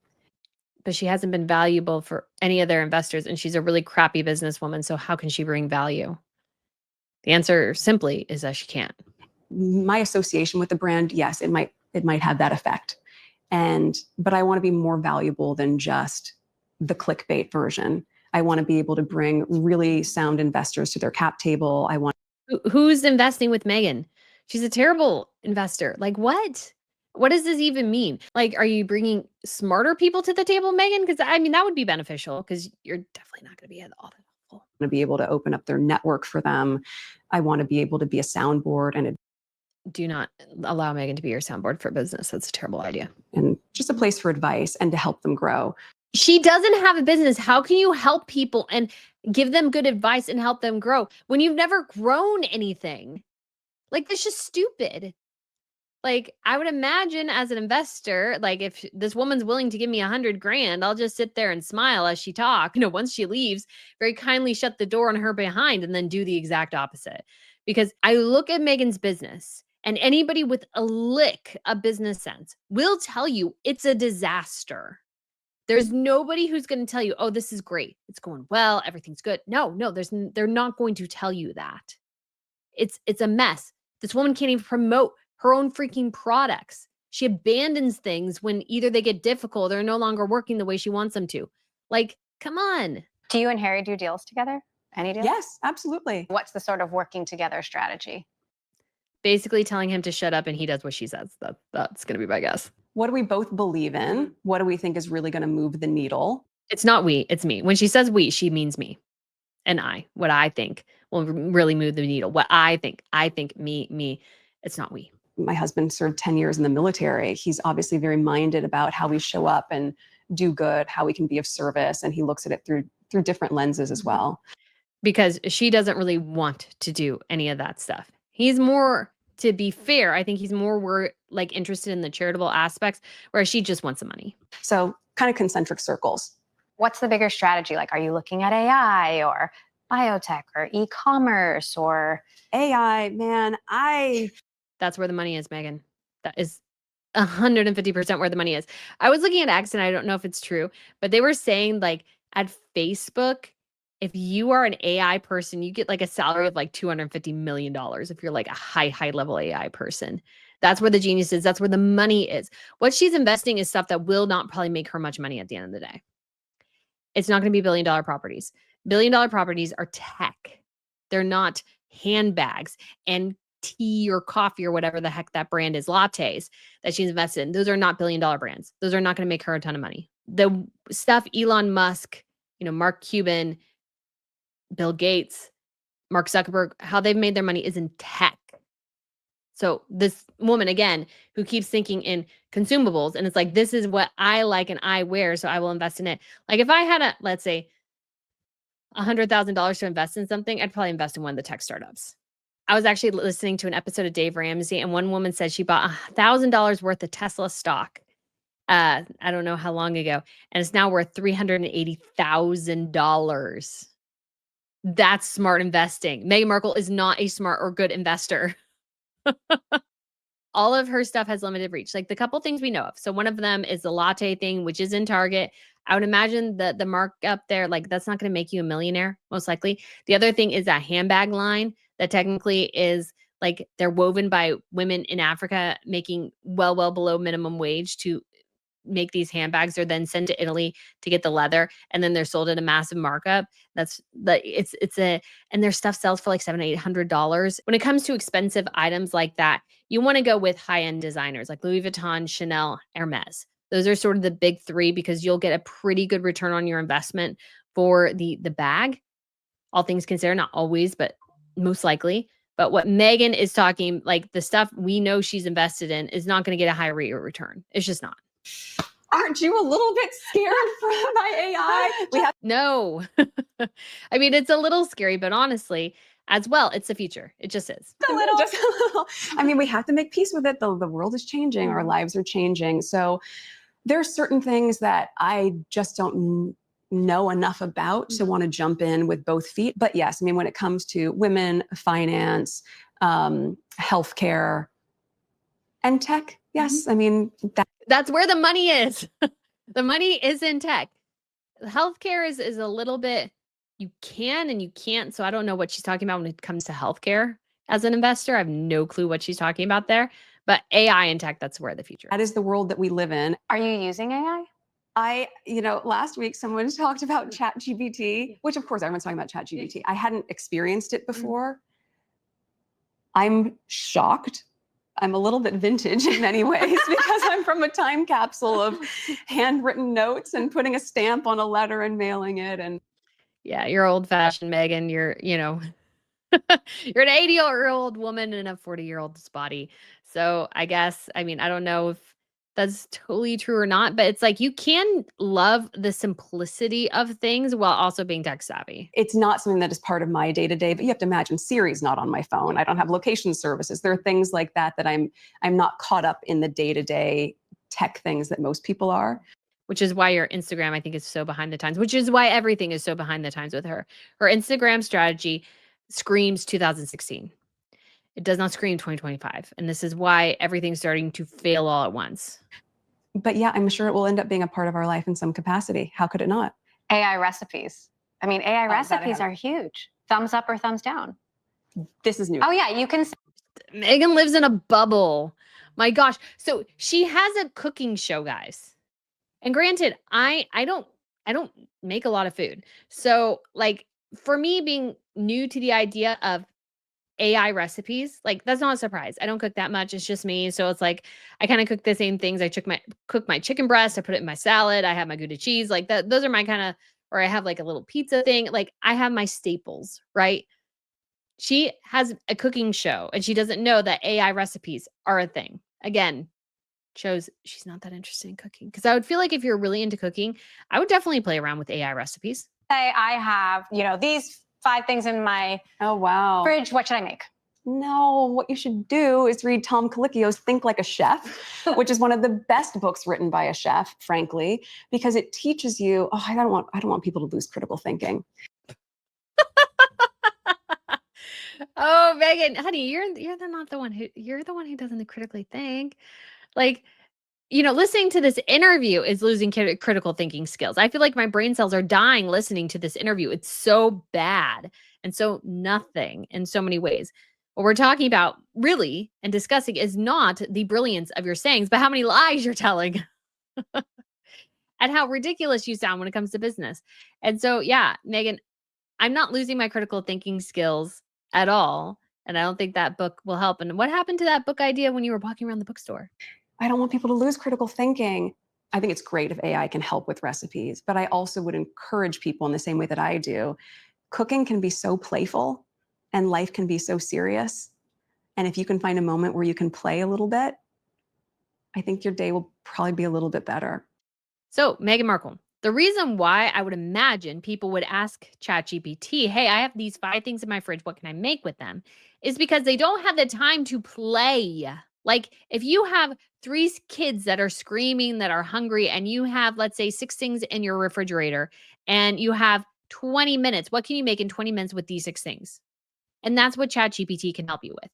But she hasn't been valuable for any of their investors, and she's a really crappy businesswoman. So how can she bring value? The answer simply is that she can't. My association with the brand, yes, it might have that effect. But I want to be more valuable than just the clickbait version. I want to be able to bring really sound investors to their cap table. I want Who's investing with Meghan? She's a terrible investor. Like, what? What does this even mean? Like, are you bringing smarter people to the table, Meghan? Because I mean, that would be beneficial, because you're definitely not going to be all that helpful. to be able to open up their network for them. I want to be able to be a soundboard Do not allow Meghan to be your soundboard for business. That's a terrible idea. and just a place for advice and to help them grow. She doesn't have a business. How can you help people and give them good advice and help them grow when you've never grown anything? Like, that's just stupid. Like, I would imagine as an investor, like, if this woman's willing to give me 100 grand, I'll just sit there and smile as she talks. You know, once she leaves, very kindly shut the door on her behind and then do the exact opposite. Because I look at Meghan's business, and anybody with a lick of business sense will tell you it's a disaster. There's nobody who's going to tell you, oh, this is great, it's going well, everything's good. No, they're not going to tell you that. It's a mess. This woman can't even promote her own freaking products. She abandons things when either they get difficult or they're no longer working the way she wants them to. Like, come on. Do you and Harry do deals together? Any deals? Yes, absolutely. What's the sort of working together strategy? Basically telling him to shut up and he does what she says. That's going to be my guess. What do we both believe in? What do we think is really going to move the needle? It's not we, it's me. When she says we, she means me and I. What I think will really move the needle. What I think me. It's not we. My husband served 10 years in the military. He's obviously very minded about how we show up and do good, how we can be of service. And he looks at it through different lenses as well. Because she doesn't really want to do any of that stuff. He's more, to be fair, I think he's more like interested in the charitable aspects, whereas she just wants the money. So kind of concentric circles. What's the bigger strategy? Like, are you looking at AI or biotech or e-commerce or AI, man, That's where the money is, Meghan. That is 150% where the money is. I was looking at X, and I don't know if it's true, but they were saying, like, at Facebook, if you are an AI person, you get like a salary of like $250 million if you're like a high level AI person. That's where the genius is. That's where the money is. What she's investing is stuff that will not probably make her much money at the end of the day. It's not going to be billion-dollar properties. Billion-dollar properties are tech. They're not handbags and tea or coffee or whatever the heck that brand is, lattes that she's invested in. Those are not billion-dollar brands. Those are not going to make her a ton of money. The stuff Elon Musk, Mark Cuban, Bill Gates, Mark Zuckerberg, how they've made their money is in tech. So this woman, again, who keeps thinking in consumables, and it's like, this is what I like and I wear, so I will invest in it. Like if I had let's say, $100,000 to invest in something, I'd probably invest in one of the tech startups. I was actually listening to an episode of Dave Ramsey, and one woman said she bought $1,000 worth of Tesla stock. I don't know how long ago, and it's now worth $380,000. That's smart investing. Meghan Markle is not a smart or good investor. All of her stuff has limited reach. Like the couple things we know of. So one of them is the latte thing, which is in Target. I would imagine that the markup there, like that's not going to make you a millionaire, most likely. The other thing is that handbag line that technically is like they're woven by women in Africa making well below minimum wage to make these handbags. They're then sent to Italy to get the leather, and then they're sold at a massive markup. And their stuff sells for like $700-800. When it comes to expensive items like that, you want to go with high-end designers like Louis Vuitton, Chanel, Hermes. Those are sort of the big three because you'll get a pretty good return on your investment for the bag. All things considered, not always, but most likely. But what Meghan is talking, like the stuff we know she's invested in, is not going to get a high rate of return. It's just not. Aren't you a little bit scared by AI? No. I mean, it's a little scary, but honestly, as well, it's the future. It just is. Just a little. I mean, we have to make peace with it. The world is changing. Our lives are changing. So there's certain things that I just don't know enough about to want to jump in with both feet. But yes, I mean, when it comes to women, finance, healthcare, and tech, yes. I mean, that's where the money is. The money is in tech. Healthcare is a little bit, you can and you can't. So I don't know what she's talking about when it comes to healthcare as an investor. I have no clue what she's talking about there. But AI and tech, that's where the future is. That is the world that we live in. Are you using AI? Last week someone talked about ChatGPT, which of course everyone's talking about ChatGPT. I hadn't experienced it before. I'm shocked. I'm a little bit vintage in many ways because I'm from a time capsule of handwritten notes and putting a stamp on a letter and mailing it. And yeah, you're old fashioned, Meghan. You're an 80-year-old woman in a 40-year-old's body. So I guess, I mean, I don't know if that's totally true or not, but it's like you can love the simplicity of things while also being tech savvy. It's not something that is part of my day-to-day, but you have to imagine Siri's not on my phone. I don't have location services. There are things like that I'm not caught up in the day-to-day tech things that most people are. Which is why your Instagram, I think, is so behind the times, which is why everything is so behind the times with her. Her Instagram strategy screams 2016. It does not scream 2025. And this is why everything's starting to fail all at once. But yeah, I'm sure it will end up being a part of our life in some capacity. How could it not? AI recipes. I mean, AI recipes are huge. Thumbs up or thumbs down. This is new. Oh yeah, you can. Meghan lives in a bubble. My gosh. So she has a cooking show, guys. And granted, I don't make a lot of food. So like for me being new to the idea of AI recipes, like that's not a surprise. I don't cook that much. It's just me. So it's like I kind of cook the same things. I cook my chicken breast, I put it in my salad, I have my Gouda cheese, like that. Those are my kind of, or I have like a little pizza thing. Like I have my staples, right? She has a cooking show and she doesn't know that AI recipes are a thing. Again, shows she's not that interested in cooking. Because I would feel like if you're really into cooking, I would definitely play around with AI recipes. Say I have, these 5 things in my fridge. What should I make? No, what you should do is read Tom Colicchio's Think Like a Chef, which is one of the best books written by a chef, frankly, because it teaches you, I don't want people to lose critical thinking. Oh, Meghan, honey, you're the one who doesn't critically think. Like, listening to this interview is losing critical thinking skills. I feel like my brain cells are dying listening to this interview. It's so bad and so nothing in so many ways. What we're talking about really and discussing is not the brilliance of your sayings, but how many lies you're telling and how ridiculous you sound when it comes to business. And so, yeah, Meghan, I'm not losing my critical thinking skills at all. And I don't think that book will help. And what happened to that book idea when you were walking around the bookstore? I don't want people to lose critical thinking. I think it's great if AI can help with recipes, but I also would encourage people in the same way that I do. Cooking can be so playful and life can be so serious. And if you can find a moment where you can play a little bit, I think your day will probably be a little bit better. So, Meghan Markle, the reason why I would imagine people would ask ChatGPT, hey, I have these 5 things in my fridge. What can I make with them? Is because they don't have the time to play. Like, if you have 3 kids that are screaming, that are hungry, and you have, let's say, 6 things in your refrigerator, and you have 20 minutes, what can you make in 20 minutes with these 6 things? And that's what ChatGPT can help you with.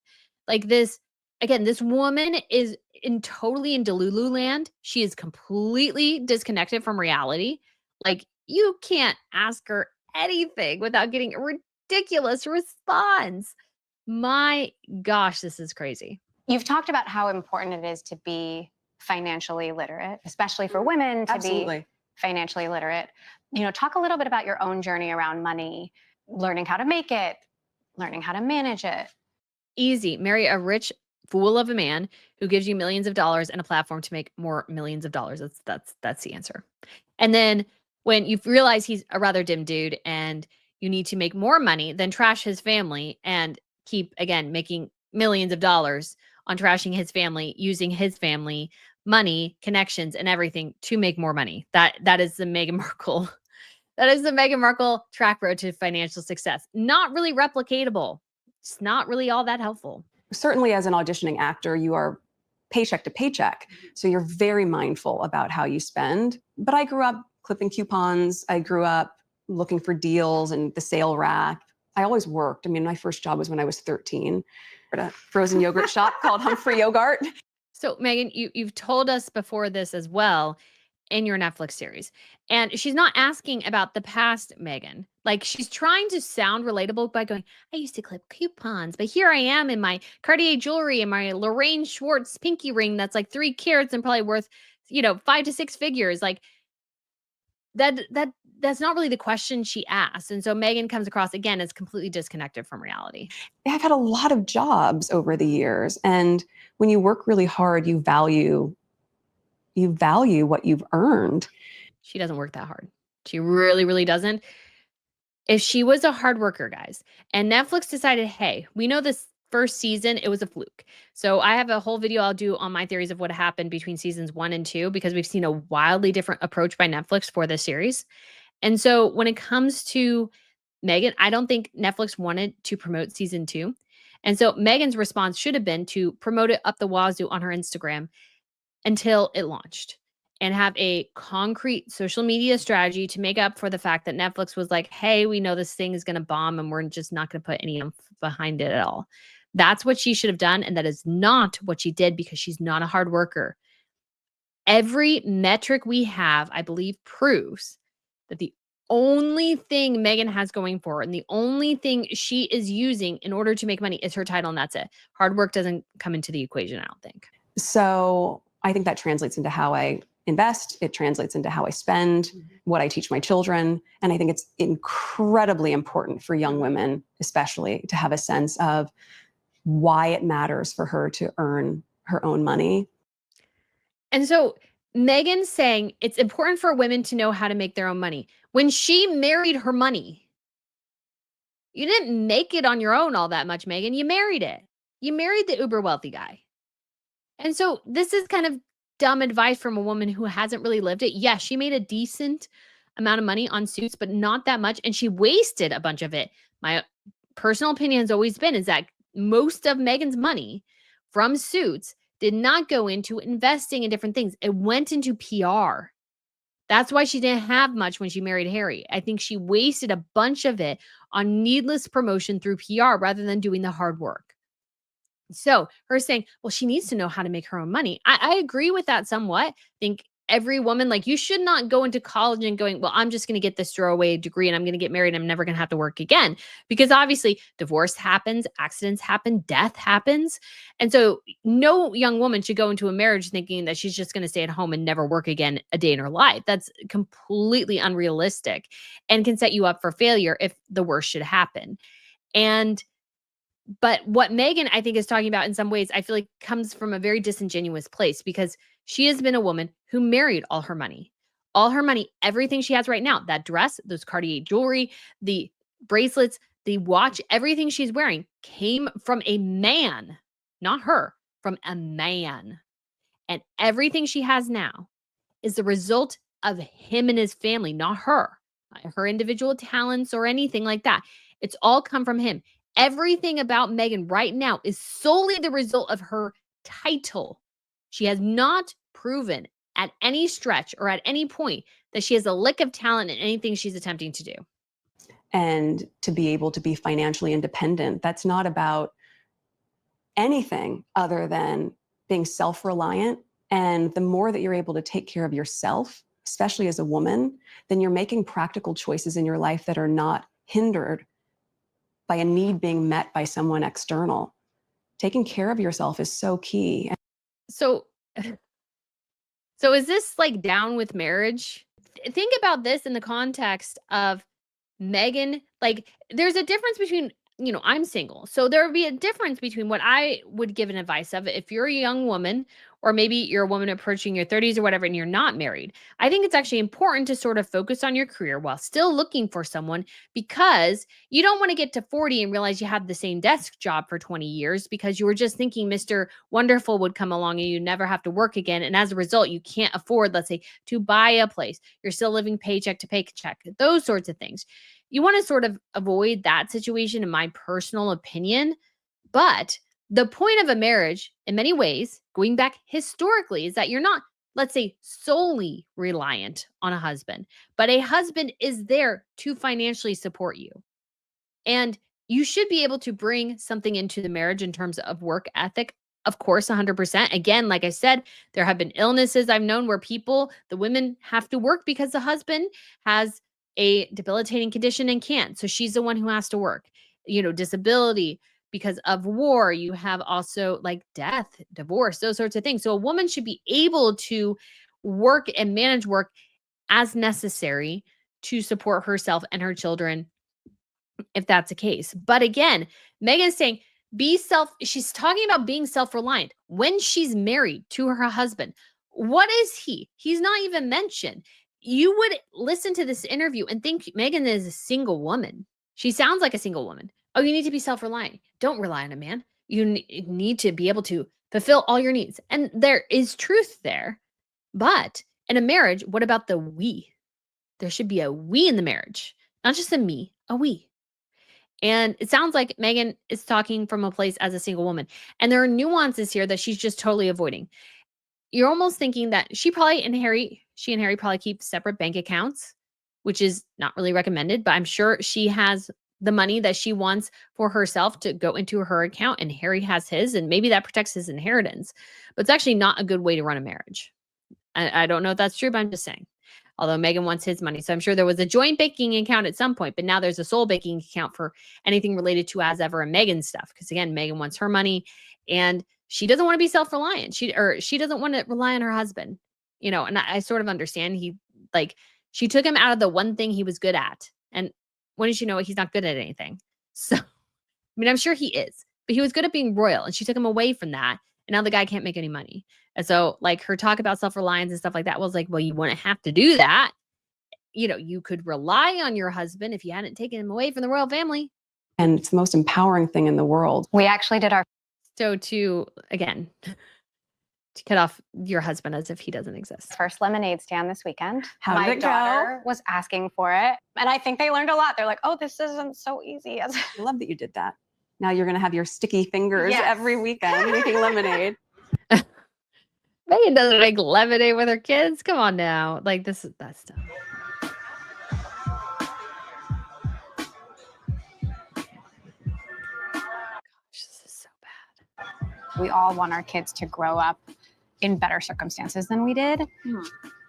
Like this, again, this woman is totally in Delulu land. She is completely disconnected from reality. Like you can't ask her anything without getting a ridiculous response. My gosh, this is crazy. You've talked about how important it is to be financially literate, especially for women to Absolutely. be financially literate. Talk a little bit about your own journey around money, learning how to make it, learning how to manage it. Easy. Marry a rich fool of a man who gives you millions of dollars and a platform to make more millions of dollars. That's the answer. And then when you realize he's a rather dim dude and you need to make more money, then trash his family and keep again making millions of dollars on trashing his family, using his family money, connections, and everything to make more money. That is the Meghan Markle. That is the Meghan Markle track road to financial success. Not really replicatable. It's not really all that helpful. Certainly as an auditioning actor, you are paycheck to paycheck. So you're very mindful about how you spend. But I grew up clipping coupons. I grew up looking for deals and the sale rack. I always worked. I mean, my first job was when I was 13 at a frozen yogurt shop called Humphrey Yogurt. So Meghan, you've told us before this as well in your Netflix series. And she's not asking about the past Meghan. Like she's trying to sound relatable by going, I used to clip coupons, but here I am in my Cartier jewelry and my Lorraine Schwartz pinky ring that's like 3 carats and probably worth, 5 to 6 figures. Like that's not really the question she asked. And so Meghan comes across again as completely disconnected from reality. I've had a lot of jobs over the years. And when you work really hard, you value what you've earned. She doesn't work that hard. She really, really doesn't. If she was a hard worker, guys, and Netflix decided, hey, we know this first season, it was a fluke. So I have a whole video I'll do on my theories of what happened between seasons 1 and 2, because we've seen a wildly different approach by Netflix for this series. And so when it comes to Meghan, I don't think Netflix wanted to promote season 2. And so Meghan's response should have been to promote it up the wazoo on her Instagram until it launched and have a concrete social media strategy to make up for the fact that Netflix was like, hey, we know this thing is going to bomb and we're just not going to put any oomph behind it at all. That's what she should have done. And that is not what she did, because she's not a hard worker. Every metric we have, I believe, proves that the only thing Meghan has going for her and the only thing she is using in order to make money is her title, and that's it. Hard work doesn't come into the equation, I don't think. So I think that translates into how I invest. It translates into how I spend, what I teach my children. And I think it's incredibly important for young women, especially, to have a sense of why it matters for her to earn her own money. And so Meghan's saying it's important for women to know how to make their own money. When she married her money, you didn't make it on your own all that much, Meghan. You married it. You married the uber wealthy guy. And so this is kind of dumb advice from a woman who hasn't really lived it. Yes, she made a decent amount of money on Suits, but not that much. And she wasted a bunch of it. My personal opinion has always been is that most of Meghan's money from Suits did not go into investing in different things. It went into PR. That's why she didn't have much when she married Harry. I think she wasted a bunch of it on needless promotion through PR rather than doing the hard work. So her saying, well, she needs to know how to make her own money. I agree with that somewhat. I think every woman. Like, you should not go into college and going, well, I'm just going to get this throwaway degree and I'm going to get married. And I'm never going to have to work again, because obviously divorce happens, accidents happen, death happens. And so no young woman should go into a marriage thinking that she's just going to stay at home and never work again a day in her life. That's completely unrealistic and can set you up for failure if the worst should happen. But what Meghan, I think, is talking about in some ways, I feel like comes from a very disingenuous place, because she has been a woman who married all her money, everything she has right now, that dress, those Cartier jewelry, the bracelets, the watch, everything she's wearing came from a man, not her, from a man. And everything she has now is the result of him and his family, not her, not her individual talents or anything like that. It's all come from him. Everything about Meghan right now is solely the result of her title. She has not proven at any stretch or at any point that she has a lick of talent in anything she's attempting to do. And to be able to be financially independent, that's not about anything other than being self-reliant. And the more that you're able to take care of yourself, especially as a woman, then you're making practical choices in your life that are not hindered by a need being met by someone external. Taking care of yourself is so key. So is this like down with marriage? Think about this in the context of Meghan. Like, there's a difference between, I'm single. So there would be a difference between what I would give an advice of if you're a young woman, or maybe you're a woman approaching your 30s or whatever, and you're not married. I think it's actually important to sort of focus on your career while still looking for someone, because you don't want to get to 40 and realize you had the same desk job for 20 years because you were just thinking Mr. Wonderful would come along and you never have to work again. And as a result, you can't afford, let's say, to buy a place. You're still living paycheck to paycheck, those sorts of things. You want to sort of avoid that situation, in my personal opinion. But the point of a marriage, in many ways, going back historically, is that you're not, let's say, solely reliant on a husband, but a husband is there to financially support you. And you should be able to bring something into the marriage in terms of work ethic. Of course, 100%. Again, like I said, there have been illnesses I've known where the women have to work because the husband has a debilitating condition and can't. So she's the one who has to work. Disability because of war. You have also like death, divorce, those sorts of things. So a woman should be able to work and manage work as necessary to support herself and her children, if that's the case. But again, Meghan's saying she's talking about being self-reliant when she's married to her husband. What is he? He's not even mentioned. You would listen to this interview and think Meghan is a single woman. She sounds like a single woman. Oh, you need to be self-reliant. Don't rely on a man. You need to be able to fulfill all your needs. And there is truth there. But in a marriage, what about the we? There should be a we in the marriage, not just a me, a we. And it sounds like Meghan is talking from a place as a single woman. And there are nuances here that she's just totally avoiding. You're almost thinking that she and Harry probably keep separate bank accounts, which is not really recommended, but I'm sure she has the money that she wants for herself to go into her account, and Harry has his, and maybe that protects his inheritance. But it's actually not a good way to run a marriage. I don't know if that's true, but I'm just saying. Although Meghan wants his money. So I'm sure there was a joint banking account at some point, but now there's a sole banking account for anything related to as ever and Meghan stuff. Because again, Meghan wants her money and she doesn't want to be self-reliant. She doesn't want to rely on her husband, and I sort of understand. She took him out of the one thing he was good at. And when did you know he's not good at anything? So, I mean, I'm sure he is, but he was good at being royal and she took him away from that. And now the guy can't make any money. And so like her talk about self-reliance and stuff like that was like, well, you wouldn't have to do that. You could rely on your husband if you hadn't taken him away from the royal family. And it's the most empowering thing in the world. We actually did our So to cut off your husband as if he doesn't exist. first lemonade stand this weekend. How My did it go? daughter was asking for it. And I think they learned a lot. They're like, oh, this isn't so easy. I love that you did that. Now you're going to have your sticky fingers Yes. every weekend making lemonade. Meghan doesn't make lemonade with her kids. Come on now. Like that stuff. This is so bad. We all want our kids to grow up in better circumstances than we did.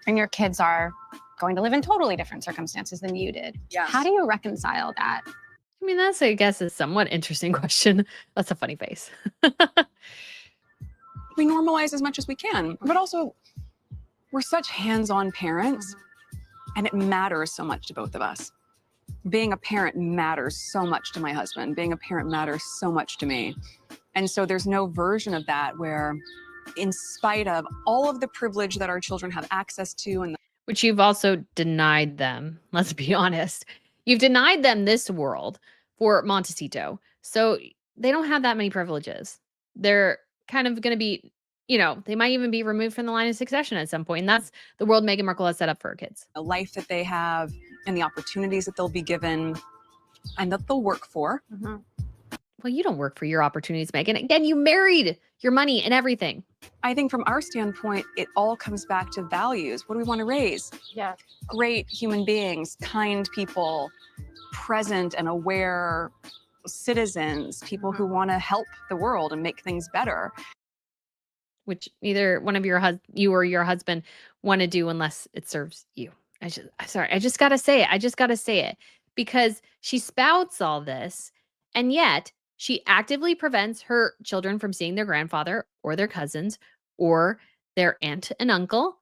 and your kids are going to live in totally different circumstances than you did. Yes. How do you reconcile that? I mean, that's, I guess, a somewhat interesting question. That's a funny face. We normalize as much as we can, but also we're such hands-on parents, and it matters so much to both of us. Being a parent matters so much to my husband. Being a parent matters so much to me. And so there's no version of that where, in spite of all of the privilege that our children have access to and Which you've also denied them. Let's be honest. You've denied them this world for Montecito. So they don't have that many privileges. They're kind of going to be, they might even be removed from the line of succession at some point. And that's the world Meghan Markle has set up for her kids. the life that they have and the opportunities that they'll be given and that they'll work for. Well, you don't work for your opportunities, Meghan. Again, you married your money and everything. I think from our standpoint, it all comes back to values. What do we want to raise? Yeah. Great human beings, kind people, present and aware citizens, people who want to help the world and make things better. Which neither one of you or your husband want to do unless it serves you. I just got to say it. I just got to say it because she spouts all this, and yet she actively prevents her children from seeing their grandfather or their cousins or their aunt and uncle.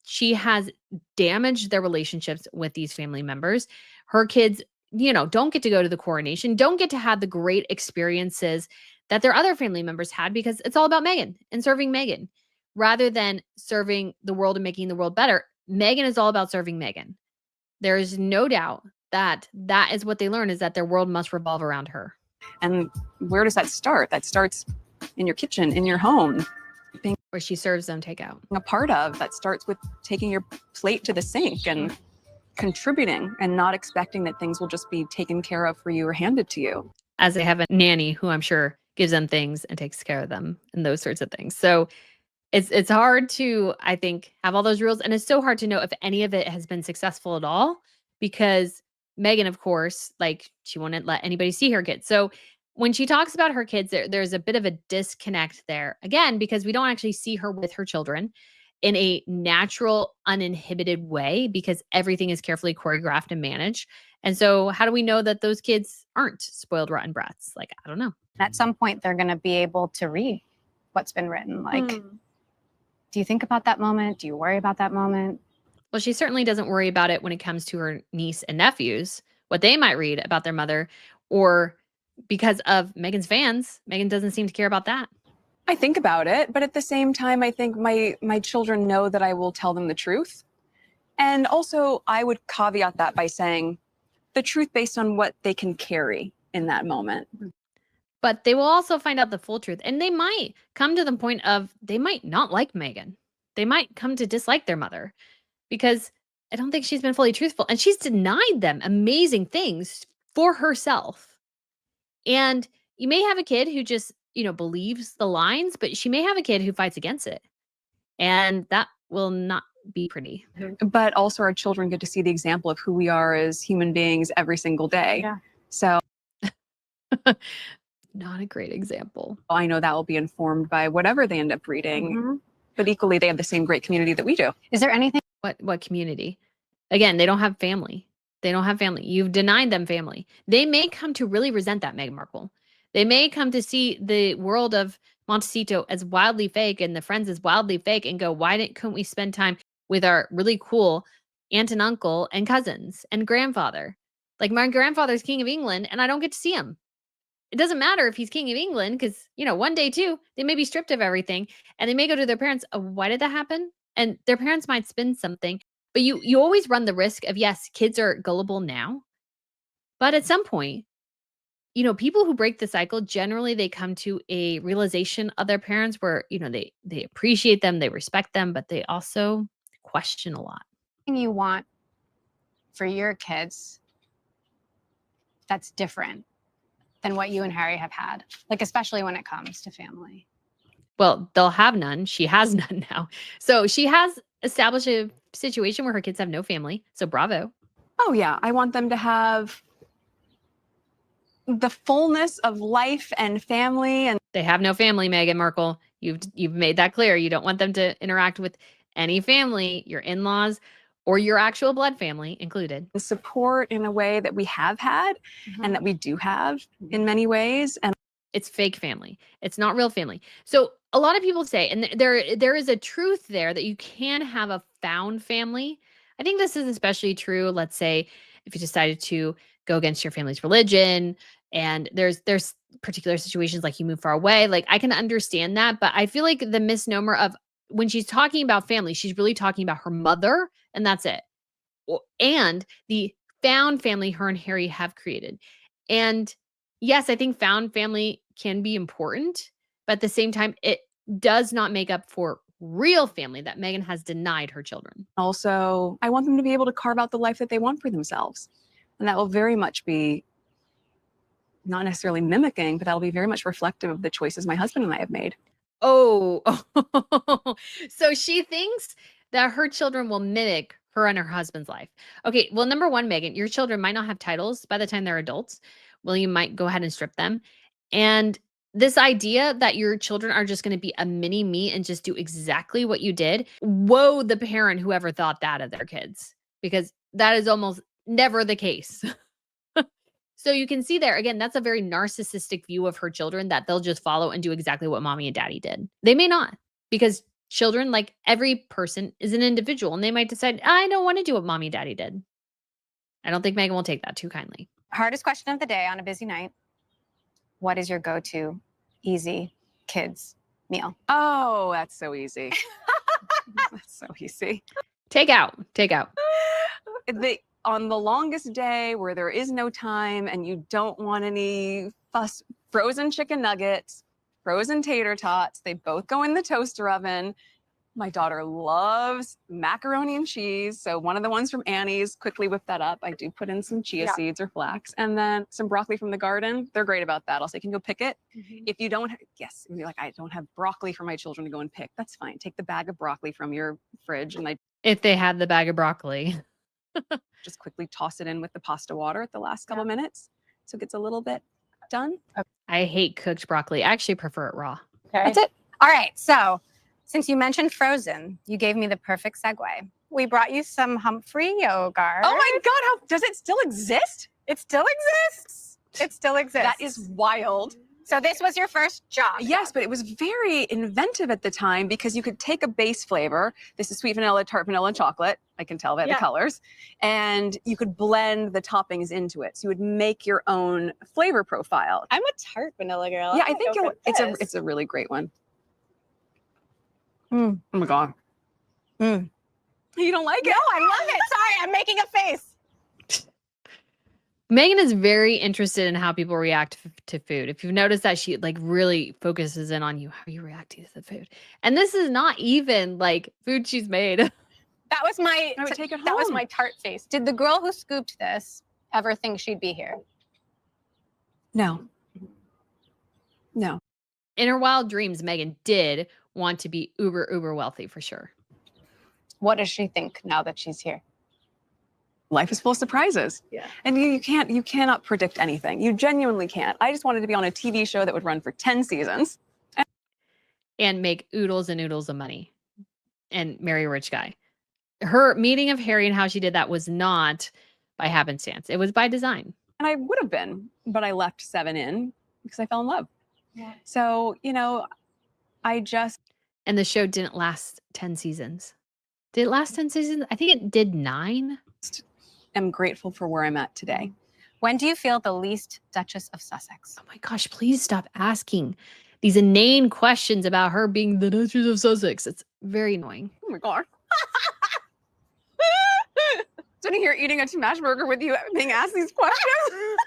She has damaged their relationships with these family members. Her kids, don't get to go to the coronation, don't get to have the great experiences that their other family members had because it's all about Meghan and serving Meghan rather than serving the world and making the world better. Meghan is all about serving Meghan. There is no doubt that that is what they learn, is that their world must revolve around her. And where does that start? That starts in your kitchen, in your home, being Where she serves them takeout. a part of. That starts with taking your plate to the sink and contributing and not expecting that things will just be taken care of for you or handed to you. As they have a nanny who I'm sure gives them things and takes care of them and those sorts of things. So it's hard to, I think, have all those rules. And it's so hard to know if any of it has been successful at all because Meghan, of course, she wouldn't let anybody see her kids. So when she talks about her kids, there's a bit of a disconnect there. Again, because we don't actually see her with her children in a natural, uninhibited way because everything is carefully choreographed and managed. And so how do we know that those kids aren't spoiled, rotten brats? I don't know. At some point, they're going to be able to read what's been written. Do you think about that moment? Do you worry about that moment? Well, she certainly doesn't worry about it when it comes to her niece and nephews, what they might read about their mother, or because of Meghan's fans. Meghan doesn't seem to care about that. I think about it, but at the same time, I think my children know that I will tell them the truth. And also, I would caveat that by saying the truth based on what they can carry in that moment. But they will also find out the full truth. And they might come to the point of they might not like Meghan. They might come to dislike their mother because I don't think she's been fully truthful. And she's denied them amazing things for herself. And you may have a kid who just, believes the lines, but she may have a kid who fights against it. And that will not be pretty. But also our children get to see the example of who we are as human beings every single day. Yeah. So Not a great example. I know that will be informed by whatever they end up reading. But equally, they have the same great community that we do. Is there anything? What community? Again, they don't have family. They don't have family. You've denied them family. They may come to really resent that, Meghan Markle. They may come to see the world of Montecito as wildly fake and the friends as wildly fake and go, couldn't we spend time with our really cool aunt and uncle and cousins and grandfather? My grandfather's King of England and I don't get to see him. It doesn't matter if he's King of England because, one day too, they may be stripped of everything and they may go to their parents. Oh, why did that happen? And their parents might spin something. But you always run the risk of, yes, kids are gullible now. But at some point, people who break the cycle, generally they come to a realization of their parents where, they appreciate them, they respect them, but they also question a lot. You want for your kids that's different than what you and Harry have had, especially when it comes to family? Well, they'll have none. She has none now. So she has established a situation where her kids have no family. So bravo. Oh, yeah. I want them to have the fullness of life and family. And they have no family, Meghan Markle. You've made that clear. You don't want them to interact with any family, your in-laws or your actual blood family included. The support in a way that we have had and that we do have in many ways. And It's fake family. It's not real family. So a lot of people say, and there is a truth there that you can have a found family. I think this is especially true, let's say, if you decided to go against your family's religion and there's particular situations like you move far away. Like I can understand that, but I feel like the misnomer of when she's talking about family, she's really talking about her mother and that's it. And the found family her and Harry have created. And yes, I think found family can be important, but at the same time, it does not make up for real family that Meghan has denied her children. also, I want them to be able to carve out the life that they want for themselves. And that will very much be not necessarily mimicking, but that'll be very much reflective of the choices my husband and I have made. Oh, so she thinks that her children will mimic her and her husband's life. Okay, well, number one, Meghan, your children might not have titles by the time they're adults. William might go ahead and strip them. And this idea that your children are just going to be a mini me and just do exactly what you did, woe the parent whoever thought that of their kids, because that is almost never the case. So you can see there, again, that's a very narcissistic view of her children that they'll just follow and do exactly what mommy and daddy did. They may not, because children, like every person, is an individual and they might decide, I don't want to do what mommy and daddy did. I don't think Meghan will take that too kindly. Hardest question of the day on a busy night. What is your go-to easy kids meal? Oh, that's so easy. That's so easy. Take out. On the longest day where there is no time and you don't want any fuss, frozen chicken nuggets, frozen tater tots, they both go in the toaster oven. My daughter loves macaroni and cheese. So one of the ones from Annie's, quickly whip that up. I do put in some chia seeds or flax and then some broccoli from the garden. They're great about that. I'll say, can you go pick it? If you don't, yes, you're like, I don't have broccoli for my children to go and pick. That's fine. Take the bag of broccoli from your fridge and I If they had the bag of broccoli. just quickly toss it in with the pasta water at the last couple minutes. So it gets a little bit done. I hate cooked broccoli. I actually prefer it raw. Okay. That's it. All right. So since you mentioned frozen, you gave me the perfect segue. We brought you some Humphrey yogurt. Oh my God, how does it still exist? It still exists. It still exists. That is wild. So this was your first job. Yes, but it was very inventive at the time because you could take a base flavor. This is sweet vanilla, tart vanilla, and chocolate. I can tell by the colors. And you could blend the toppings into it. So you would make your own flavor profile. I'm a tart vanilla girl. Yeah, I think it's a really great one. Oh my God. You don't like it? No, I love it. Sorry, I'm making a face. Meghan is very interested in how people react to food. If you've noticed that she like really focuses in on you, how are you reacting to the food? And this is not even like food she's made. That was my I would take it that was home. my tart face. Did the girl who scooped this ever think she'd be here? No. No. In her wild dreams, Meghan did want to be uber wealthy for sure. What does she think now that she's here? Life is full of surprises. Yeah. And you cannot predict anything. You genuinely can't. I just wanted to be on a TV show that would run for 10 seasons. And make oodles and oodles of money and marry a rich guy. Her meeting of Harry and how she did that was not by happenstance. It was by design. And I would have been, but I left 7 in because I fell in love. Yeah. So, I just And the show didn't last 10 seasons. Did it last 10 seasons? I think it did 9. am grateful for where I'm at today. When do you feel the least Duchess of Sussex? Oh my gosh, please stop asking these inane questions about her being the Duchess of Sussex. It's very annoying. Oh my God. Sitting here eating a smash burger with you being asked these questions.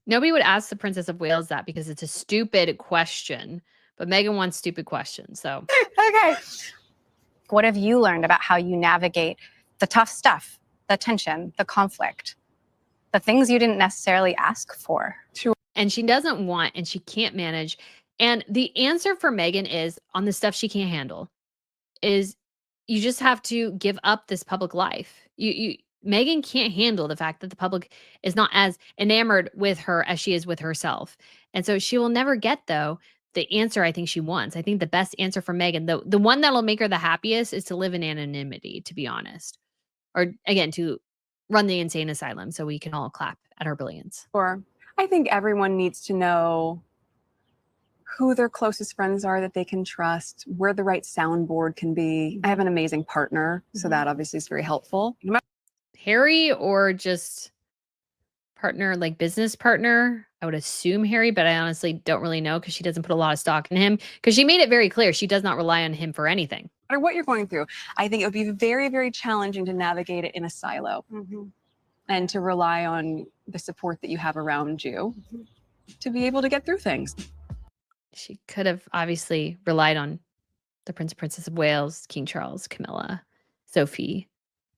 Nobody would ask the Princess of Wales that because it's a stupid question, but Meghan wants stupid questions. So, Okay. What have you learned about how you navigate the tough stuff, the tension, the conflict, the things you didn't necessarily ask for? and she doesn't want and she can't manage. And the answer for Meghan is on the stuff she can't handle is you just have to give up this public life. Meghan can't handle the fact that the public is not as enamored with her as she is with herself. And so she will never get, though, the answer I think she wants. I think the best answer for Meghan, the one that'll make her the happiest, is to live in anonymity, to be honest. Or again, to run the insane asylum so we can all clap at her brilliance. Or I think everyone needs to know who their closest friends are that they can trust, where the right soundboard can be. I have an amazing partner, so that obviously is very helpful. Harry, or just partner, like business partner? I would assume Harry, but I honestly don't really know because she doesn't put a lot of stock in him, because she made it very clear she does not rely on him for anything. No matter what you're going through, I think it would be very, very challenging to navigate it in a silo and to rely on the support that you have around you to be able to get through things. She could have obviously relied on the Prince and Princess of Wales, King Charles, Camilla, Sophie,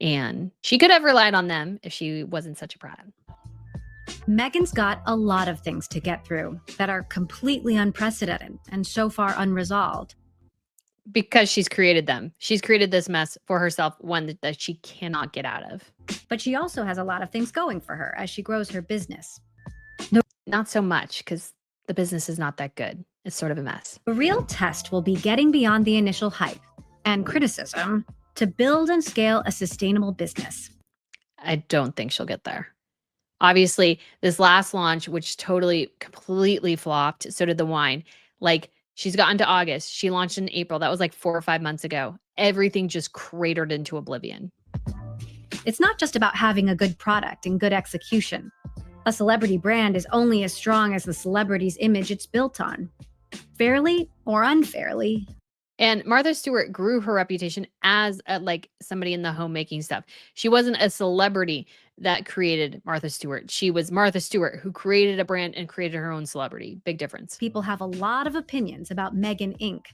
Anne. She could have relied on them if she wasn't such a brat. Meghan's got a lot of things to get through that are completely unprecedented and so far unresolved. Because she's created them. She's created this mess for herself, one that she cannot get out of. But she also has a lot of things going for her as she grows her business. Not so much, because the business is not that good. It's sort of a mess. The real test will be getting beyond the initial hype and criticism to build and scale a sustainable business. I don't think she'll get there. Obviously, this last launch, which completely flopped, so did the wine. Like, she's gotten to August. She launched in April. That was like 4 or 5 months ago. Everything just cratered into oblivion. It's not just about having a good product and good execution. A celebrity brand is only as strong as the celebrity's image it's built on, fairly or unfairly. And Martha Stewart grew her reputation as like somebody in the homemaking stuff. She wasn't a celebrity that created Martha Stewart. She was Martha Stewart who created a brand and created her own celebrity. Big difference. People have a lot of opinions about Meghan Inc.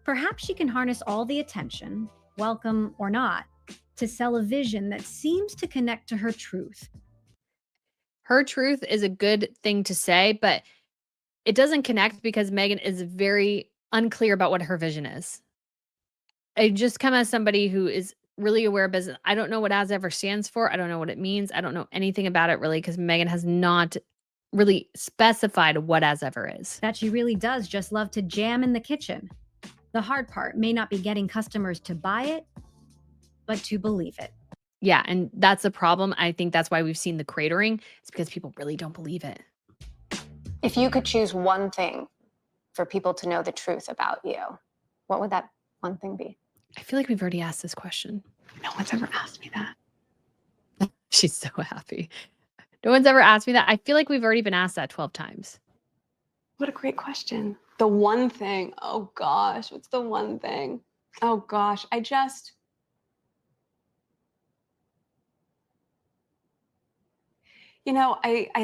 Perhaps she can harness all the attention, welcome or not, to sell a vision that seems to connect to her truth. Her truth is a good thing to say, but it doesn't connect because Meghan is very unclear about what her vision is. I just come as somebody who is really aware of business. I don't know what as ever stands for. I don't know what it means. I don't know anything about it really, because Meghan has not really specified what as ever is. That she really does just love to jam in the kitchen. The hard part may not be getting customers to buy it, but to believe it. Yeah, and that's a problem. I think that's why we've seen the cratering. It's because people really don't believe it. If you could choose one thing for people to know the truth about you, what would that one thing be? I feel like we've already asked this question. No one's ever asked me that. She's so happy. No one's ever asked me that. I feel like we've already been asked that 12 times. What a great question. The one thing. Oh gosh, what's the one thing? Oh gosh, I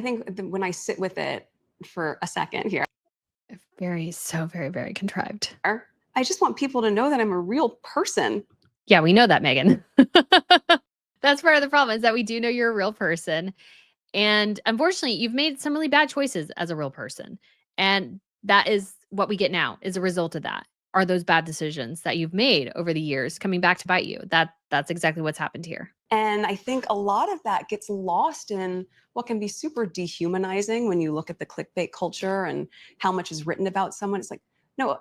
think when I sit with it for a second here, Very, very contrived. I just want people to know that I'm a real person. Yeah, we know that, Meghan. That's part of the problem, is that we do know you're a real person. And unfortunately, you've made some really bad choices as a real person. And that is what we get now, is a result of that. Are those bad decisions that you've made over the years coming back to bite you? That's exactly what's happened here. And I think a lot of that gets lost in what can be super dehumanizing when you look at the clickbait culture and how much is written about someone. It's like, no,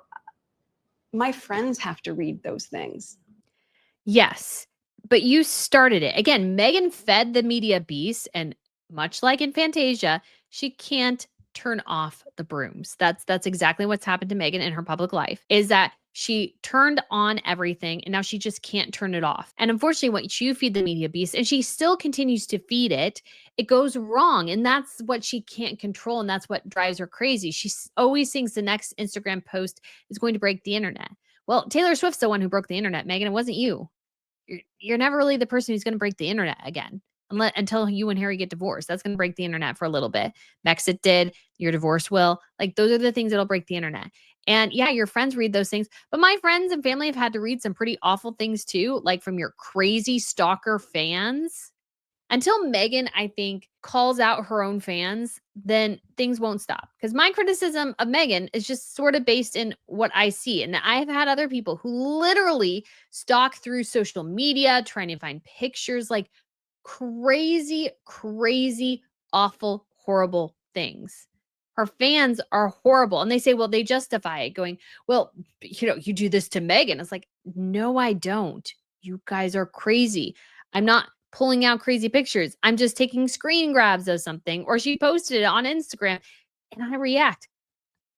my friends have to read those things. Yes, but you started it. Again, Meghan fed the media beast, and much like in Fantasia, she can't turn off the brooms. That's exactly what's happened to Meghan in her public life, is that she turned on everything and now she just can't turn it off. And unfortunately, once you feed the media beast, and she still continues to feed it, it goes wrong. And that's what she can't control. And that's what drives her crazy. She always thinks the next Instagram post is going to break the internet. Well, Taylor Swift's the one who broke the internet, Meghan. It wasn't you. You're never really the person who's going to break the internet again. Until you and Harry get divorced. That's going to break the internet for a little bit. Brexit did. Your divorce will. Like, those are the things that'll break the internet. And yeah, your friends read those things. But my friends and family have had to read some pretty awful things too, like from your crazy stalker fans. Until Meghan, I think, calls out her own fans, then things won't stop. Because my criticism of Meghan is just sort of based in what I see. And I've had other people who literally stalk through social media, trying to find pictures, like crazy, awful, horrible things. Her fans are horrible. And they say, well, they justify it going, well, you do this to Meghan. It's like, no, I don't. You guys are crazy. I'm not pulling out crazy pictures. I'm just taking screen grabs of something, or she posted it on Instagram and I react.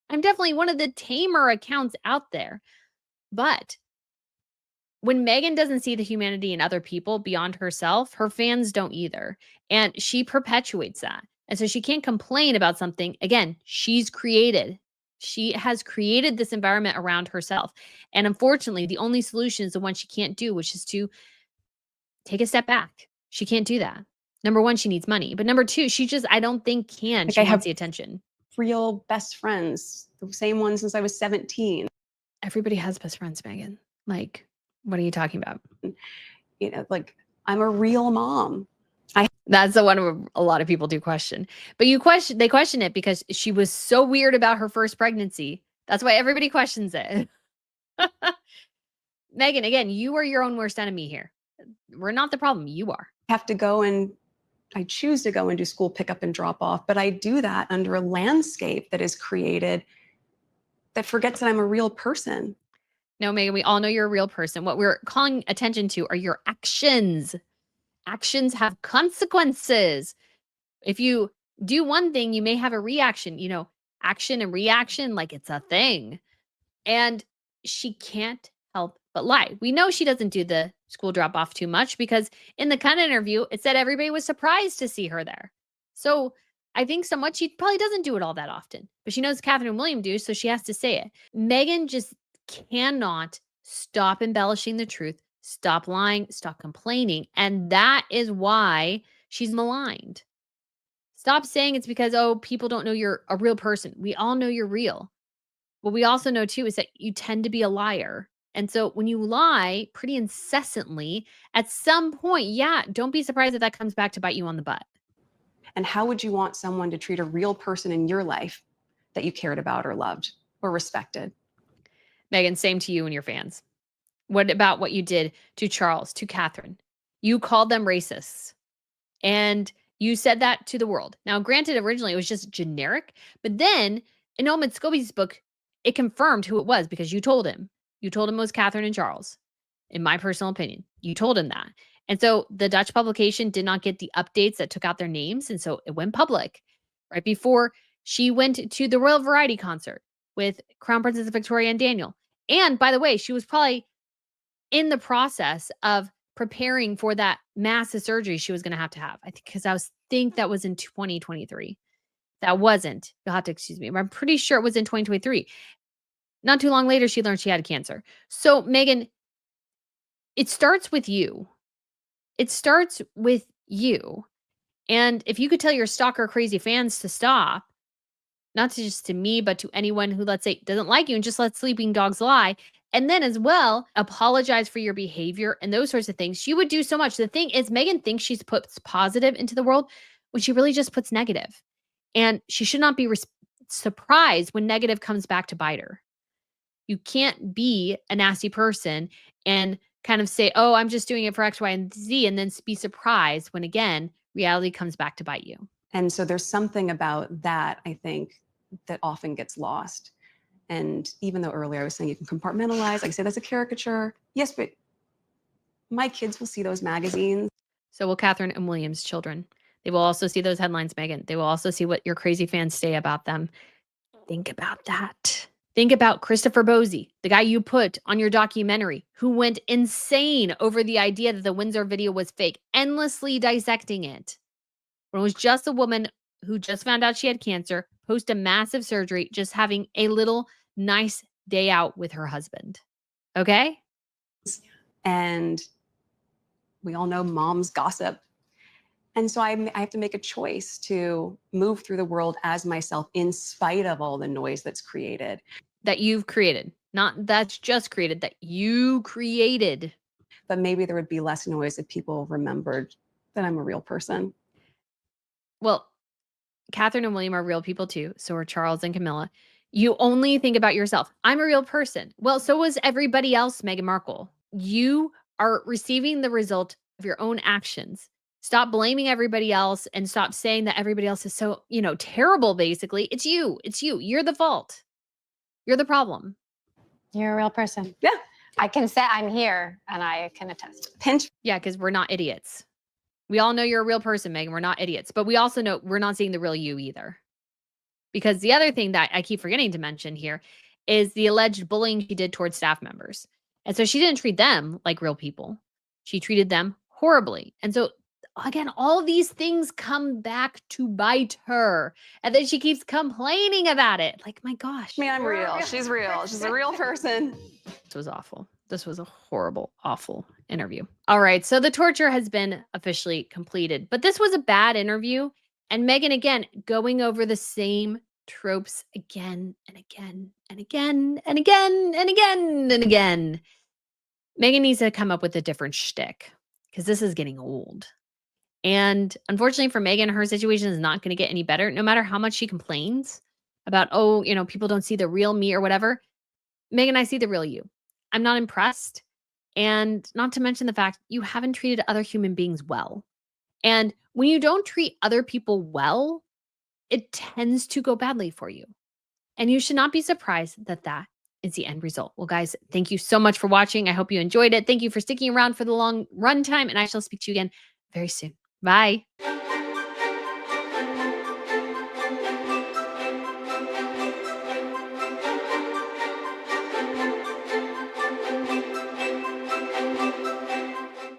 I'm definitely one of the tamer accounts out there. But when Meghan doesn't see the humanity in other people beyond herself, her fans don't either. And she perpetuates that. And so she can't complain about something. Again, she has created this environment around herself. And unfortunately, the only solution is the one she can't do, which is to take a step back. She can't do that. Number one, she needs money. But number two, I don't think can. Like, She I wants have the attention. real best friends, the same one since I was 17. Everybody has best friends, Meghan. Like, what are you talking about? Like, I'm a real mom. That's the one a lot of people do question. But they question it because she was so weird about her first pregnancy. That's why everybody questions it. Meghan, again, you are your own worst enemy here. We're not the problem. You are. I choose to go and do school pickup and drop off, but I do that under a landscape that is created that forgets that I'm a real person. No, Meghan, we all know you're a real person. What we're calling attention to are your actions. Actions have consequences. If you do one thing, you may have a reaction, action and reaction, like it's a thing. And she can't help but lie. We know she doesn't do the school drop off too much because in the kind of interview, it said everybody was surprised to see her there. So I think somewhat she probably doesn't do it all that often, but she knows Catherine and William do, so she has to say it. Meghan just cannot stop embellishing the truth, stop lying, stop complaining. And that is why she's maligned. Stop saying it's because, people don't know you're a real person. We all know you're real. What we also know too is that you tend to be a liar. And so when you lie pretty incessantly, at some point, don't be surprised if that comes back to bite you on the butt. And how would you want someone to treat a real person in your life that you cared about or loved or respected? Meghan, same to you and your fans. What about what you did to Charles, to Catherine? You called them racists. And you said that to the world. Now, granted, originally it was just generic, but then in Noam Scobie's book, it confirmed who it was because you told him. You told him it was Catherine and Charles, in my personal opinion. You told him that. And so the Dutch publication did not get the updates that took out their names. And so it went public right before she went to the Royal Variety concert with Crown Princess Victoria and Daniel. And by the way, she was probably in the process of preparing for that massive surgery she was going to have. I think because think that was in 2023. That wasn't. You'll have to excuse me. I'm pretty sure it was in 2023. Not too long later, she learned she had cancer. So, Meghan, it starts with you. It starts with you. And if you could tell your stalker crazy fans to stop, not just to me, but to anyone who, let's say, doesn't like you and just lets sleeping dogs lie, and then as well, apologize for your behavior and those sorts of things, you would do so much. The thing is, Meghan thinks she's puts positive into the world when she really just puts negative. And she should not be surprised when negative comes back to bite her. You can't be a nasty person and kind of say, oh, I'm just doing it for X, Y, and Z, and then be surprised when, again, reality comes back to bite you. And so there's something about that, I think, that often gets lost. And even though earlier I was saying you can compartmentalize, I say that's a caricature. Yes, but my kids will see those magazines. So will Catherine and William's children. They will also see those headlines, Meghan. They will also see what your crazy fans say about them. Think about that. Think about Christopher Bosie, the guy you put on your documentary, who went insane over the idea that the Windsor video was fake, endlessly dissecting it. When it was just a woman who just found out she had cancer, post a massive surgery, just having a little nice day out with her husband. Okay? And we all know moms gossip. And so I have to make a choice to move through the world as myself in spite of all the noise that's created. That you've created. Not that's just created, that you created. But maybe there would be less noise if people remembered that I'm a real person. Well, Catherine and William are real people too. So are Charles and Camilla. You only think about yourself. I'm a real person. Well, so was everybody else, Meghan Markle. You are receiving the result of your own actions. Stop blaming everybody else and stop saying that everybody else is so, terrible, basically. It's you. It's you. You're the fault. You're the problem. You're a real person. Yeah. I can say I'm here and I can attest. Pinch. Yeah, because we're not idiots. We all know you're a real person, Meghan. We're not idiots. But we also know we're not seeing the real you either. Because the other thing that I keep forgetting to mention here is the alleged bullying she did towards staff members. And so she didn't treat them like real people. She treated them horribly. And so again, all these things come back to bite her. And then she keeps complaining about it. Like, my gosh. I mean, I'm real. She's real. She's a real person. This was awful. This was a horrible, awful interview. All right. So the torture has been officially completed. But this was a bad interview. And Meghan, again, going over the same tropes again and again and again and again and again and again. Meghan needs to come up with a different shtick because this is getting old. And unfortunately for Meghan, her situation is not going to get any better. No matter how much she complains about, people don't see the real me or whatever. Meghan, I see the real you. I'm not impressed. And not to mention the fact you haven't treated other human beings well. And when you don't treat other people well, it tends to go badly for you. And you should not be surprised that that is the end result. Well, guys, thank you so much for watching. I hope you enjoyed it. Thank you for sticking around for the long run time. And I shall speak to you again very soon. Bye.